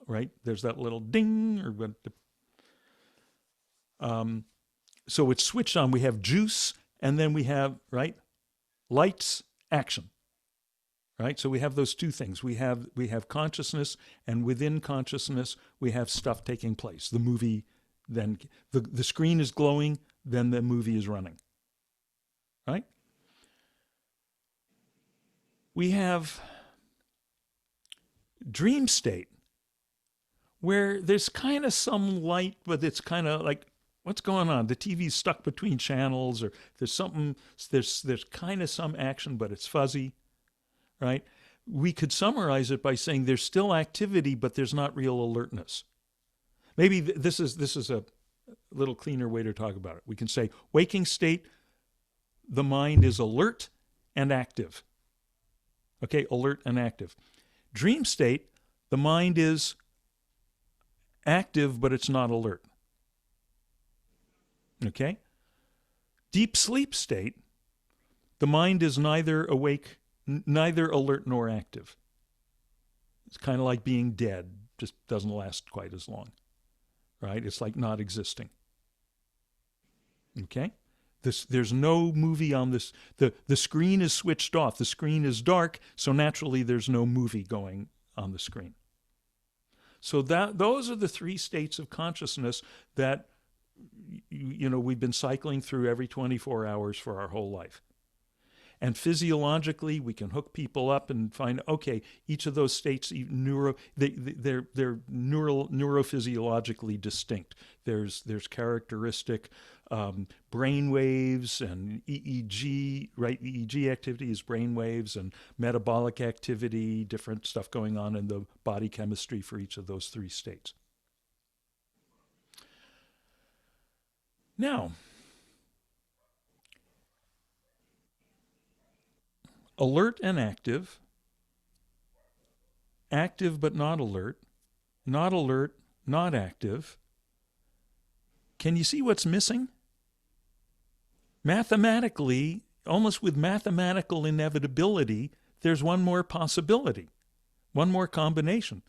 right? There's that little ding, or what. So it's switched on. We have juice, and then we have, right, lights, action. Right? So we have those 2 things. We have consciousness, and within consciousness we have stuff taking place. The movie, then the screen is glowing, then the movie is running. Right? We have dream state, where there's kind of some light, but it's kind of like, what's going on? The TV's stuck between channels, or there's something, there's kind of some action, but it's fuzzy. Right? We could summarize it by saying there's still activity, but there's not real alertness. Maybe this is a little cleaner way to talk about it. We can say waking state, the mind is alert and active. Okay, alert and active. Dream state, the mind is active, but it's not alert. Okay? Deep sleep state, the mind is neither awake, neither alert nor active. It's kind of like being dead, just doesn't last quite as long, right? It's like not existing. Okay? There's no movie on this. The screen is switched off. The screen is dark, so naturally there's no movie going on the screen. So those are the 3 states of consciousness that we've been cycling through every 24 hours for our whole life. And physiologically, we can hook people up and find, okay, each of those states, they're neurophysiologically distinct. There's characteristic brain waves and EEG, right? EEG activity is brain waves, and metabolic activity, different stuff going on in the body chemistry for each of those 3 states. Now, alert and active, active but not alert, not active. Can you see what's missing? Mathematically, almost with mathematical inevitability, there's one more possibility, one more combination.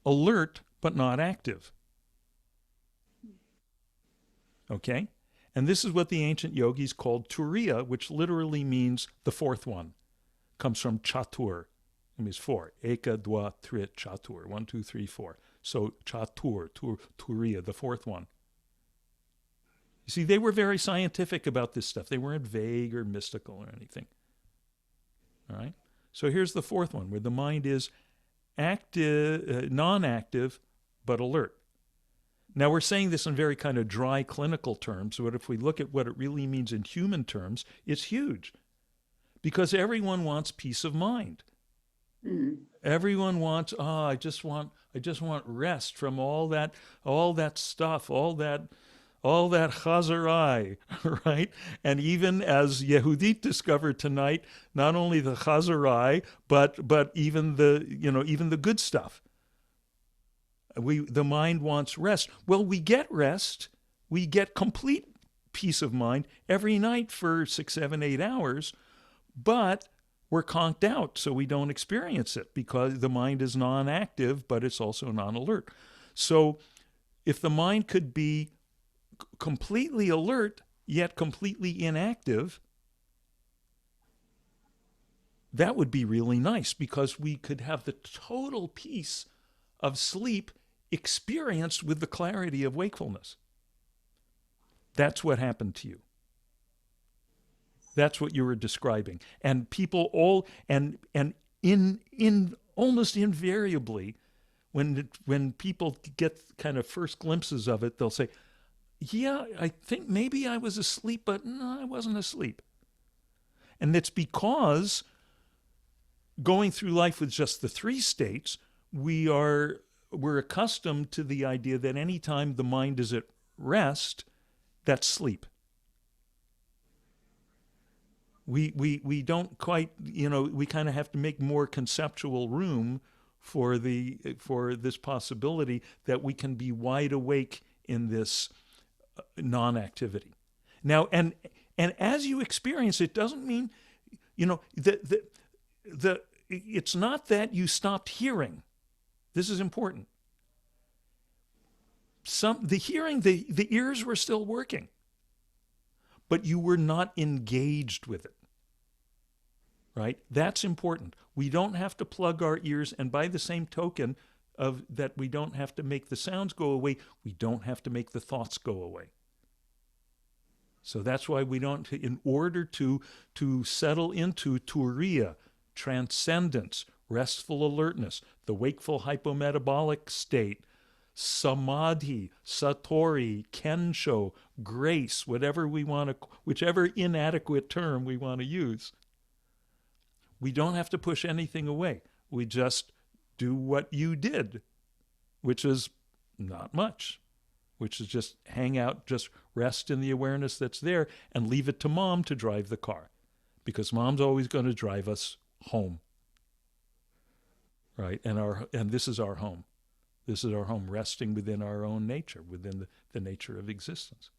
Alert but not active. Okay? And this is what the ancient yogis called turiya, which literally means the 4th one. Comes from chatur. It means 4. Eka, dwa, tri, chatur. 1, 2, 3, 4. So chatur, turiya, the 4th one. You see, they were very scientific about this stuff. They weren't vague or mystical or anything. All right? So here's the 4th one, where the mind is active, non-active, but alert. Now, we're saying this in very kind of dry clinical terms, but if we look at what it really means in human terms, it's huge. Because everyone wants peace of mind. Everyone wants, I just want rest from all that stuff, all that chazarai, right? And even as Yehudit discovered tonight, not only the chazarai, but even the good stuff. The mind wants rest. Well, we get rest. We get complete peace of mind every night for 6, 7, 8 hours, but we're conked out, so we don't experience it because the mind is non-active, but it's also non-alert. So if the mind could be completely alert, yet completely inactive, that would be really nice, because we could have the total peace of sleep experienced with the clarity of wakefulness. That's what happened to you. That's what you were describing. And people all, and in almost invariably, when people get kind of first glimpses of it, they'll say, yeah, I think maybe I was asleep, but no, I wasn't asleep. And it's because going through life with just the three states, we're accustomed to the idea that anytime the mind is at rest, that's sleep. We don't quite, we kind of have to make more conceptual room for this possibility that we can be wide awake in this non-activity. Now, and as you experience it, doesn't mean, it's not that you stopped hearing. This is important. The ears were still working, but you were not engaged with it. Right? That's important. We don't have to plug our ears, and by the same token of that, we don't have to make the sounds go away, we don't have to make the thoughts go away. So that's why we don't, in order to settle into turiya, transcendence, restful alertness, the wakeful hypometabolic state, samadhi, satori, kensho, grace, whichever inadequate term we want to use, we don't have to push anything away. We just do what you did, which is not much, which is just hang out, just rest in the awareness that's there, and leave it to mom to drive the car, because mom's always going to drive us home, right? And this is our home. This is our home, resting within our own nature, within the nature of existence.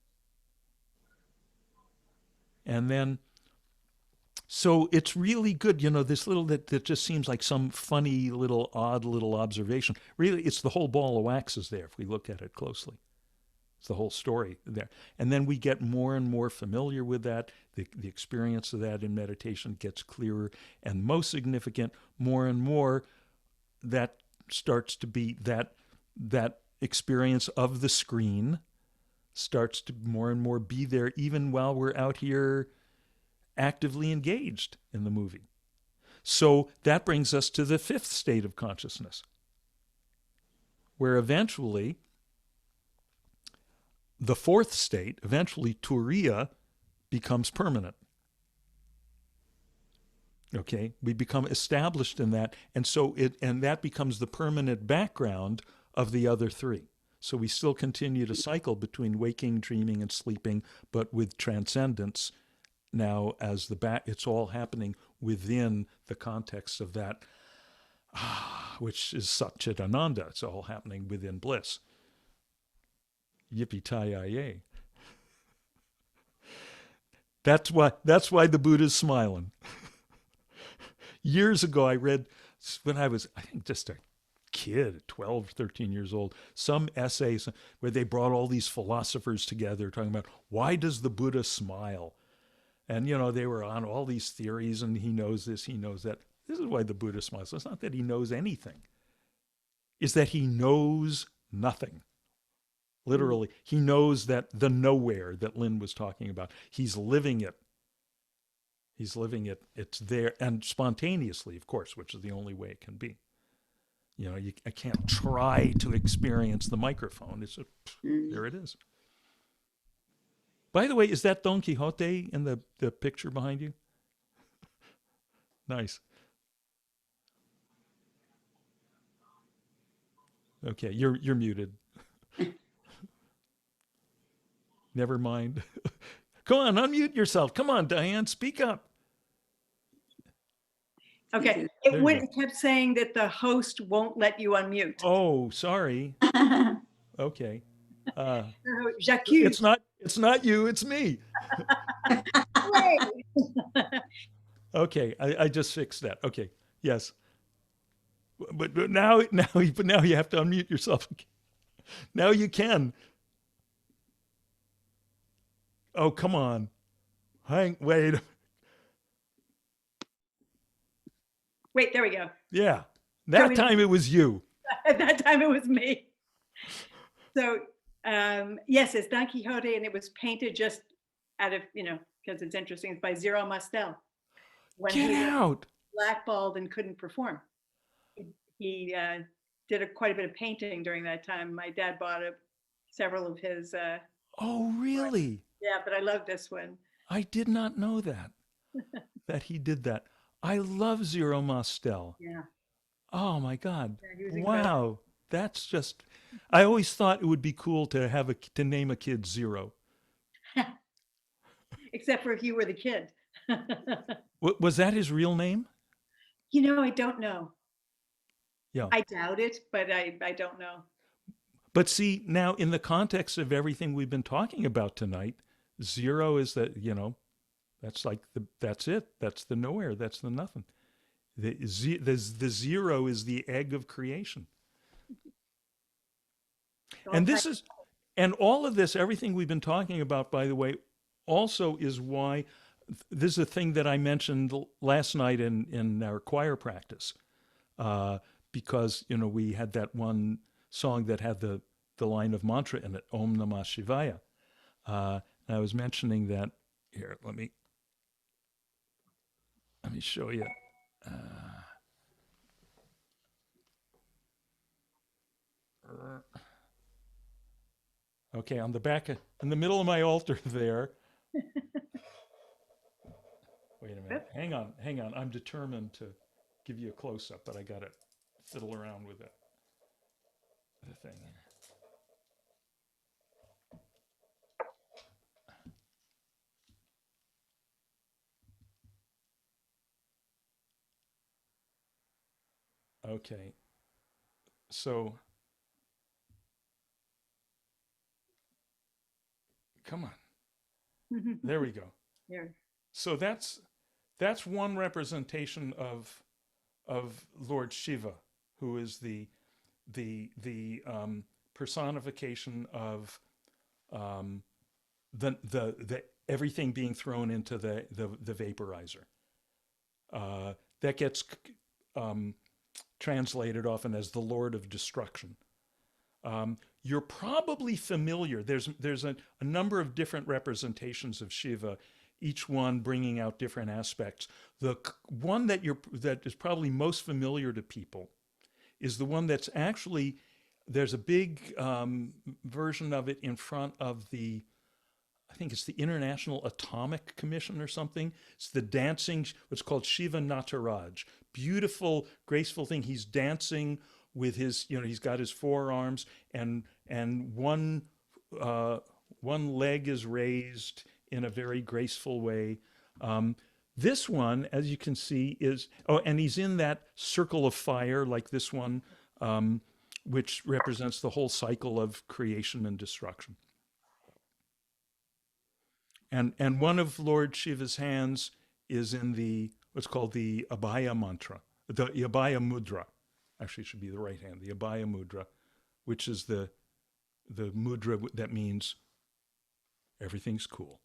And then, so it's really good, this little, that just seems like some funny little, odd little observation. Really, it's the whole ball of wax is there if we look at it closely. It's the whole story there. And then we get more and more familiar with that. The experience of that in meditation gets clearer. And most significant, more and more, that starts to be that experience of the screen starts to more and more be there, even while we're out here actively engaged in the movie. So that brings us to the fifth state of consciousness, where eventually the fourth state, eventually turiya, becomes permanent. Okay, we become established in that, and that becomes the permanent background of the other three. So we still continue to cycle between waking, dreaming, and sleeping, but with transcendence now as it's all happening within the context of that, which is Satchitananda. It's all happening within bliss. Yippee-ki-yay. That's why the Buddha's smiling. Years ago, I read, when I was, I think, just a kid, 12, 13 years old, some essays where they brought all these philosophers together talking about, why does the Buddha smile? And, they were on all these theories, and he knows this, he knows that. This is why the Buddha smiles. It's not that he knows anything. It's that he knows nothing. Literally, he knows that the nowhere that Lynn was talking about, he's living it. He's living it. It's there, and spontaneously, of course, which is the only way it can be. I can't try to experience the microphone. There it is. By the way, is that Don Quixote in the picture behind you? Nice. Okay, you're muted. Never mind. Come on, unmute yourself. Come on, Diane, speak up. Okay, There you it kept saying that the host won't let you unmute. Oh, sorry. Okay. J'accuse. It's not you, it's me. Okay, I just fixed that. Okay, yes. But now you have to unmute yourself. Now you can. Oh, come on. Wait. Wait, there we go. Yeah. Show That me the- time it was you. At that time, it was me. So yes, it's Don Quixote, and it was painted just out of, because it's interesting. It's by Zero Mostel. When Get he was out. blackballed and couldn't perform, he did quite a bit of painting during that time. My dad bought several of his. Oh, really? Yeah, but I love this one. I did not know that he did that. I love Zero Mostel. Yeah, Oh my God. yeah, he was incredible. Wow. That's just, I always thought it would be cool to name a kid Zero. Except for if you were the kid. Was that his real name? I don't know. Yeah. I doubt it, but I don't know. But see, now in the context of everything we've been talking about tonight, Zero is that, that's like that's it. That's the nowhere. That's the nothing. The zero is the egg of creation. And and all of this, everything we've been talking about, by the way, also is why this is a thing that I mentioned last night in our choir practice, because we had that one song that had the line of mantra in it, Om Namah Shivaya. And I was mentioning that here. Let me show you. Okay, on the back, in the middle of my altar there. Wait a minute. Hang on. I'm determined to give you a close-up, but I got to fiddle around with it. The thing. Okay. So, come on. There we go. Yeah. So that's one representation of Lord Shiva, who is the personification of the everything being thrown into the vaporizer. That gets translated often as the Lord of Destruction. You're probably familiar. There's a number of different representations of Shiva, each one bringing out different aspects. The one that is probably most familiar to people is the one that's actually, there's a big version of it in front of I think it's the International Atomic Commission or something. It's the dancing, what's called Shiva Nataraj. Beautiful, graceful thing. He's dancing with his, he's got his forearms and one leg is raised in a very graceful way. This one, as you can see, and he's in that circle of fire like this one, which represents the whole cycle of creation and destruction. And one of Lord Shiva's hands is in what's called the Abhaya mantra, the Abhaya mudra. Actually, it should be the right hand, the Abhaya mudra, which is the mudra that means everything's cool,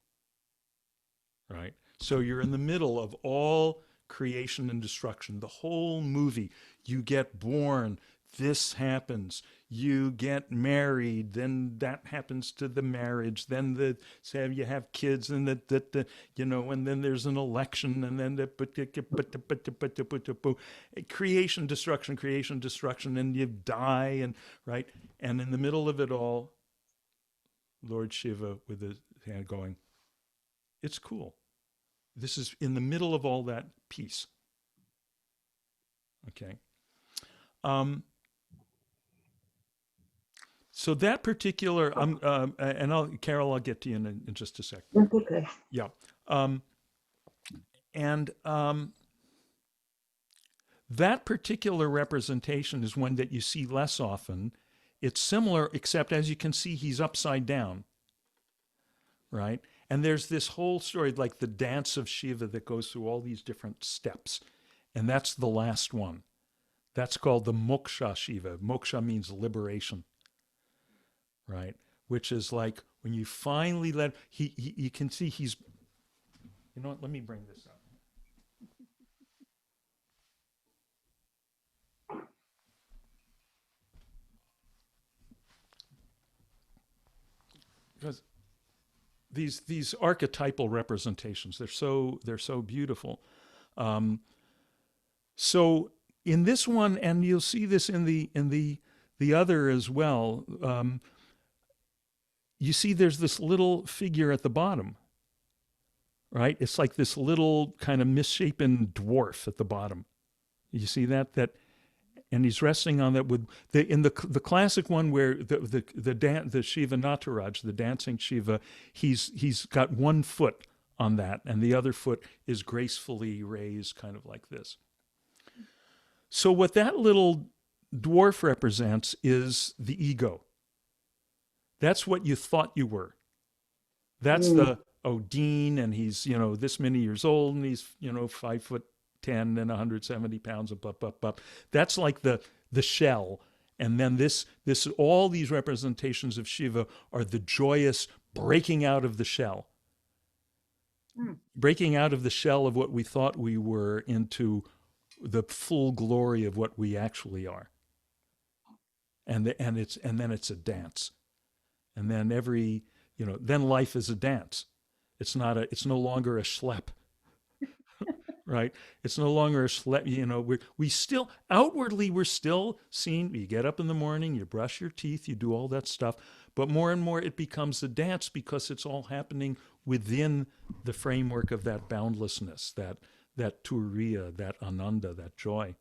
right? So you're in the middle of all creation and destruction, the whole movie. You get born, this happens. You get married, then that happens to the marriage. Then you have kids, and and then there's an election, and then creation, destruction, and you die, and right. And in the middle of it all, Lord Shiva with his hand going, "It's cool." This is in the middle of all that peace. Okay. So that particular, and Carol, I'll get to you in just a sec. That's okay. Yeah. That particular representation is one that you see less often. It's similar, except as you can see, he's upside down, right? And there's this whole story, like the dance of Shiva, that goes through all these different steps. And that's the last one. That's called the Moksha Shiva. Moksha means liberation, right? Which is like when you finally let, you can see he's, you know what, let me bring this up. Because these archetypal representations, they're so beautiful. So in this one, and you'll see this in the other as well, you see there's this little figure at the bottom, right? It's like this little kind of misshapen dwarf at the bottom. You see that? And he's resting on that with in the classic one where the Shiva Nataraj, the dancing Shiva, he's got one foot on that, and the other foot is gracefully raised, kind of like this. So what that little dwarf represents is the ego. That's what you thought you were. That's the Dean, and he's this many years old, and he's 5'10" and 170 pounds, and blah blah blah. That's like the shell, and then this all these representations of Shiva are the joyous breaking out of the shell, breaking out of the shell of what we thought we were into the full glory of what we actually are. And then it's a dance, and then then life is a dance. It's no longer a schlep. Right? It's no longer a schlep. We still, outwardly, we're still seen. You get up in the morning, you brush your teeth, you do all that stuff. But more and more it becomes a dance because it's all happening within the framework of that boundlessness, that turiya, that ananda, that joy.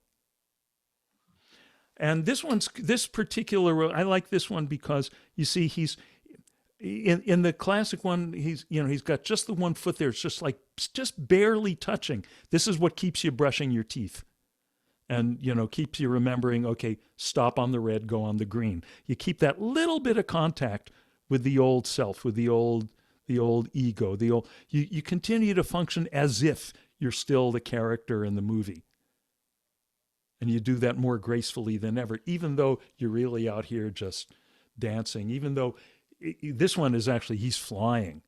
And this particular, I like this one because you see he's, in the classic one, he's got just the one foot there. It's just barely touching. This is what keeps you brushing your teeth, and keeps you remembering. Okay, stop on the red, go on the green. You keep that little bit of contact with the old self, with the old ego. You continue to function as if you're still the character in the movie, and you do that more gracefully than ever. Even though you're really out here just dancing. Even though this one is actually, he's flying,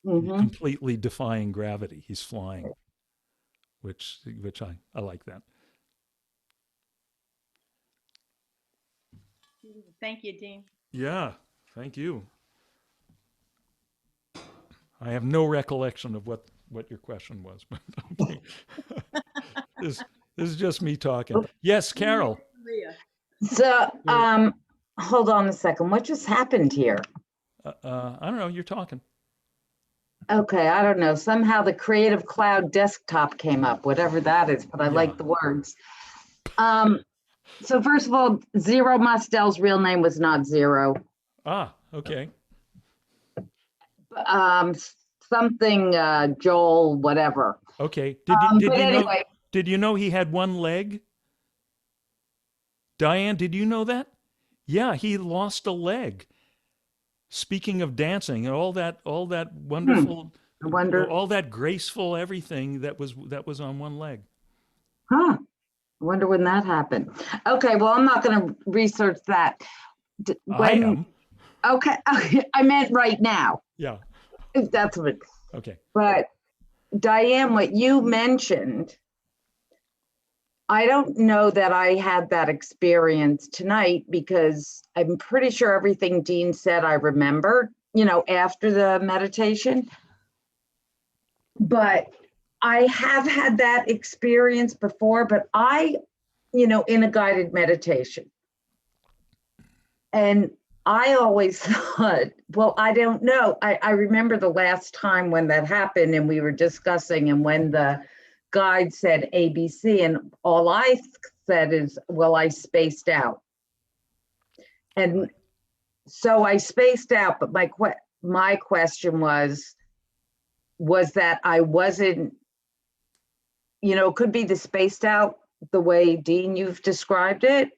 completely defying gravity. He's flying, which I like that. Thank you, Dean. Yeah, thank you. I have no recollection of what your question was, but okay. This is just me talking. Yes, Carol. So, hold on a second. What just happened here? I don't know. You're talking. Okay, I don't know. Somehow the Creative Cloud desktop came up, whatever that is, but I like the words. So first of all, Zero Mostel's real name was not Zero. Ah, okay. Something Joel, whatever. Okay. Did you know he had one leg? Diane, did you know that? Yeah, he lost a leg. Speaking of dancing and all that wonderful, I wonder. all that graceful everything that was on one leg. Huh. I wonder when that happened. Okay, well, I'm not going to research that. I am. Okay, I meant right now. Yeah. If that's what. Okay. But Diane, what you mentioned, I don't know that I had that experience tonight because I'm pretty sure everything Dean said I remembered, after the meditation. But I have had that experience before, but in a guided meditation. And I always thought, well, I don't know. I remember the last time when that happened and we were discussing, and when the guide said ABC, and all I said is, well, I spaced out. And so I spaced out, but my question was that I wasn't, could be the spaced out the way, Dean, you've described it.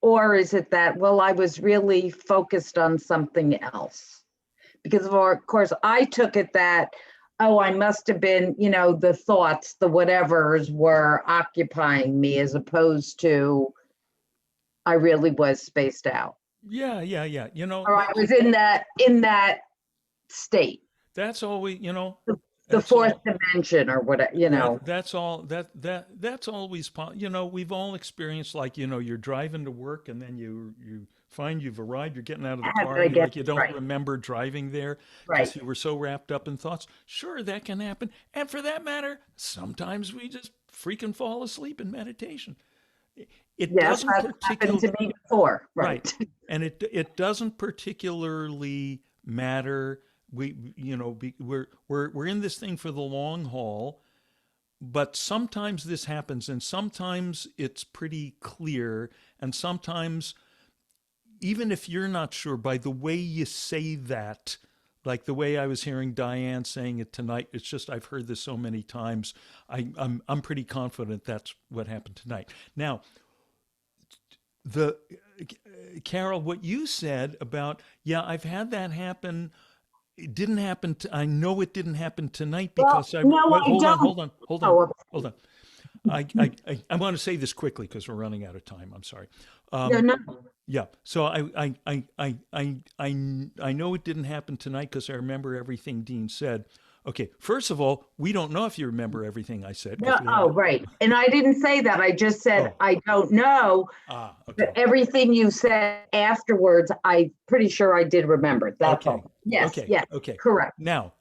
Or is it that, well, I was really focused on something else? Because of course I took it that, oh, I must have been, the thoughts, the whatevers were occupying me, as opposed to I really was spaced out. Yeah, yeah, yeah. or I was in that state, that's all we, the that's fourth all. dimension or whatever, That's all that's always we've all experienced, like, you're driving to work and then you find you've arrived, you're getting out of the How did car I and get you don't right? remember driving there Right. because you were so wrapped up in thoughts. Sure, that can happen. And for that matter, sometimes we just freaking fall asleep in meditation. It Yes, doesn't that's happened particularly to me before. right. Right. And it doesn't particularly matter. We're in this thing for the long haul, but sometimes this happens and sometimes it's pretty clear, and sometimes even if you're not sure, by the way you say that, like the way I was hearing Diane saying it tonight, it's just I've heard this so many times. I'm pretty confident that's what happened tonight. Now, the Carol, what you said about, yeah, I've had that happen. It didn't happen. I know it didn't happen tonight Well, because no, well, I don't. Oh, hold on. I want to say this quickly because we're running out of time. I'm sorry. no, Um, no. yeah. So I know it didn't happen tonight because I remember everything Dean said. Okay. First of all, we don't know if you remember everything I said No, because we oh, haven't. right. And I didn't say that. I just said, Oh. I don't know. But Okay. everything you said afterwards, I'm pretty sure I did remember. That's Okay. all. Yes, Okay. yes, Okay. correct. Now,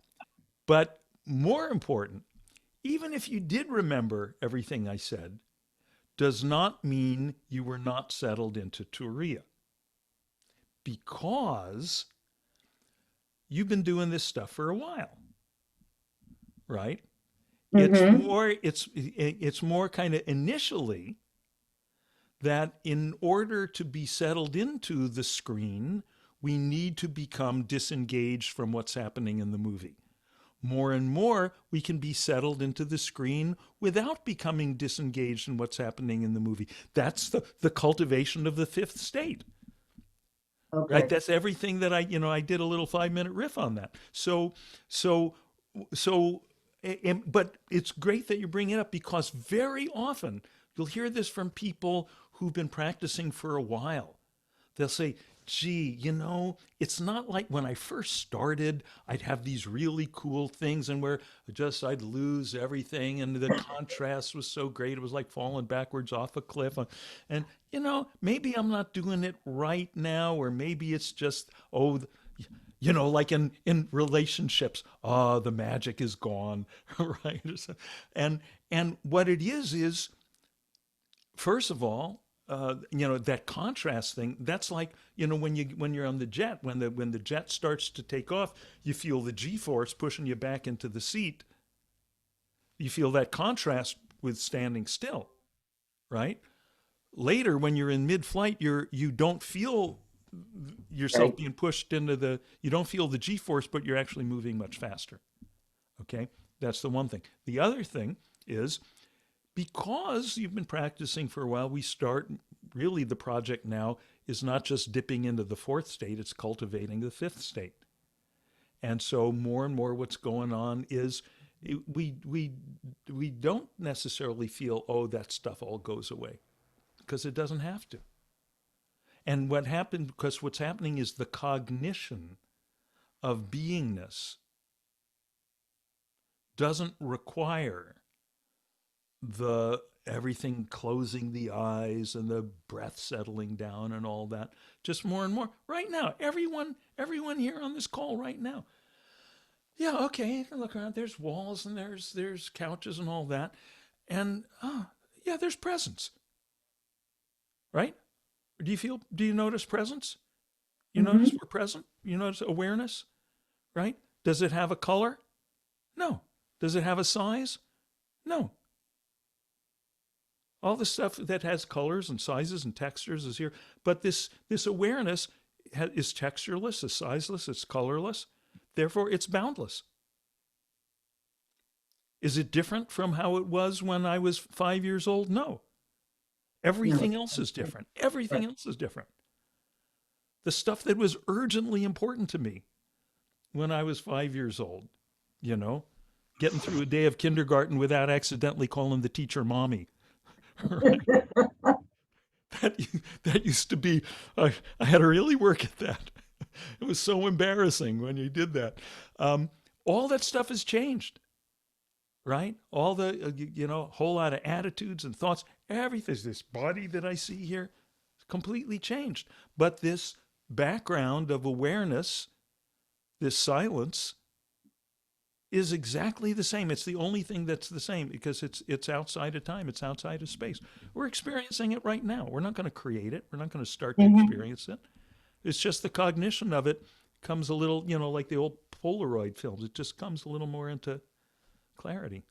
but more important, even if you did remember everything I said, does not mean you were not settled into turiya, because you've been doing this stuff for a while, right? Mm-hmm. It's more kind of initially that in order to be settled into the screen, we need to become disengaged from what's happening in the movie. More and more, we can be settled into the screen without becoming disengaged in what's happening in the movie. That's the cultivation of the fifth state, right? Okay. That's everything that I did a little 5-minute riff on that. So, so, but it's great that you bring it up because very often you'll hear this from people who've been practicing for a while. They'll say, gee, it's not like when I first started, I'd have these really cool things and where I'd lose everything and the contrast was so great. It was like falling backwards off a cliff. And, maybe I'm not doing it right now, or maybe it's just, like in relationships, the magic is gone, right? And what it is, first of all, that contrast thing. That's like, when you're on the jet, when the jet starts to take off, you feel the G-force pushing you back into the seat. You feel that contrast with standing still, right? Later, when you're in mid-flight, you don't feel yourself Right. being pushed you don't feel the G-force, but you're actually moving much faster. Okay, that's the one thing. The other thing is, because you've been practicing for a while, we start really the project now is not just dipping into the fourth state, it's cultivating the fifth state. And so more and more what's going on is we don't necessarily feel, oh, that stuff all goes away, because it doesn't have to. And because what's happening is the cognition of beingness doesn't require the everything closing the eyes and the breath settling down and all that. Just more and more right now. Everyone here on this call right now. Yeah, okay, you can look around. There's walls and there's couches and all that. And yeah, there's presence. Right? Do you notice presence? You Mm-hmm. notice we're present? You notice awareness? Right? Does it have a color? No. Does it have a size? No. All the stuff that has colors and sizes and textures is here. But this awareness is textureless, it's sizeless, it's colorless. Therefore, it's boundless. Is it different from how it was when I was 5 years old? No. No. Everything else is different. Everything else is different. The stuff that was urgently important to me when I was 5 years old, getting through a day of kindergarten without accidentally calling the teacher mommy. Right? that used to be, I had to really work at that. It was so embarrassing when you did that. All that stuff has changed, right? All the, whole lot of attitudes and thoughts, everything, this body that I see here, completely changed. But this background of awareness, this silence, is exactly the same. It's the only thing that's the same because it's outside of time. It's outside of space. We're experiencing it right now. We're not going to create it. We're not going to start to experience it. It's just the cognition of it comes a little, like the old Polaroid films. It just comes a little more into clarity,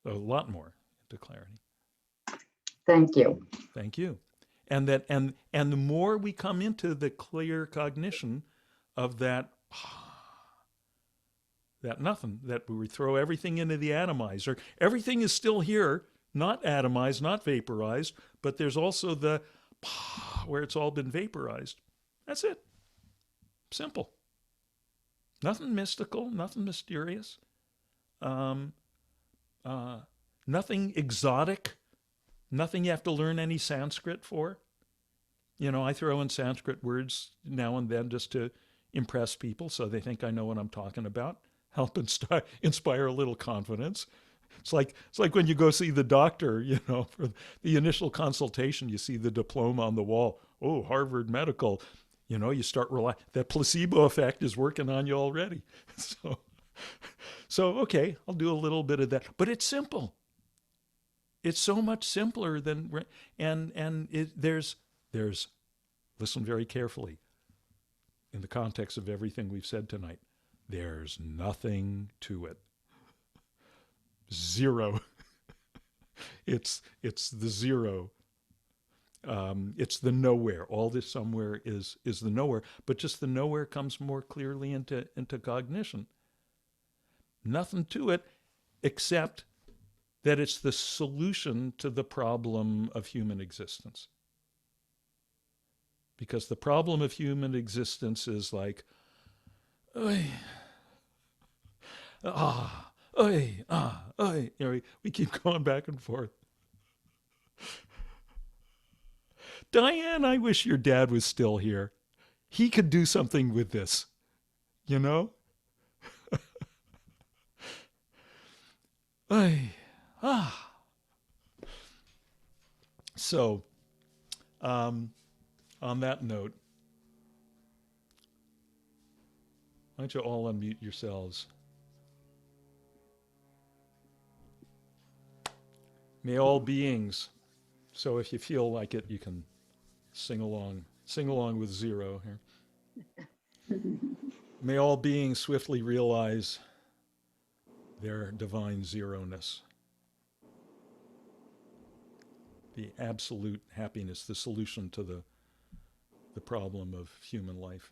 a lot more into clarity. Thank you. Thank you. And the more we come into the clear cognition of that nothing, that we throw everything into the atomizer. Everything is still here, not atomized, not vaporized, but there's also the where it's all been vaporized. That's it. Simple. Nothing mystical, nothing mysterious, nothing exotic, nothing you have to learn any Sanskrit for. I throw in Sanskrit words now and then just to impress people so they think I know what I'm talking about. Help inspire a little confidence. It's like when you go see the doctor, for the initial consultation, you see the diploma on the wall. Oh, Harvard Medical. You start that placebo effect is working on you already. So okay, I'll do a little bit of that, but it's simple. It's so much simpler than there's listen very carefully in the context of everything we've said tonight. There's nothing to it. Zero. It's the zero. It's the nowhere. All this somewhere is the nowhere, but just the nowhere comes more clearly into cognition. Nothing to it except that it's the solution to the problem of human existence. Because the problem of human existence is like, oy, oy, oy. We keep going back and forth. Diane, I wish your dad was still here. He could do something with this, Oy, So, on that note, why don't you all unmute yourselves? May all beings, so if you feel like it, you can sing along with zero here. May all beings swiftly realize their divine zero-ness, the absolute happiness, the solution to the problem of human life,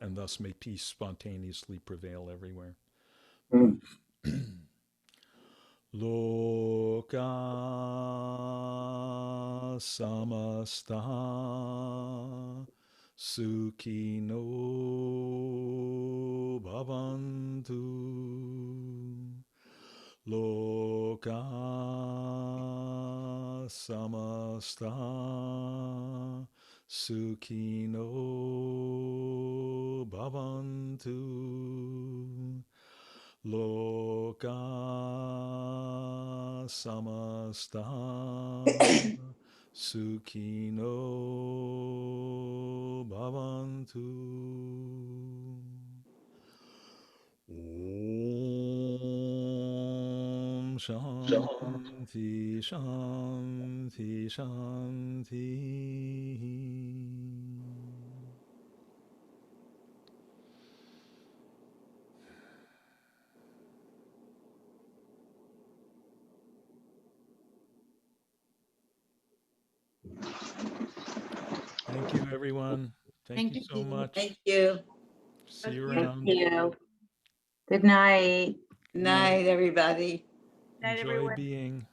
and thus may peace spontaneously prevail everywhere. Loka samasta sukhino bhavantu. Loka samasta sukhino bhavantu. Loka samasta sukhino bhavantu. Om Shanti Shanti Shanti. Thank you, everyone. Thank you so much. Thank you. See you Thank around. You. Good night. Night, everybody. Night, Enjoy everyone. being.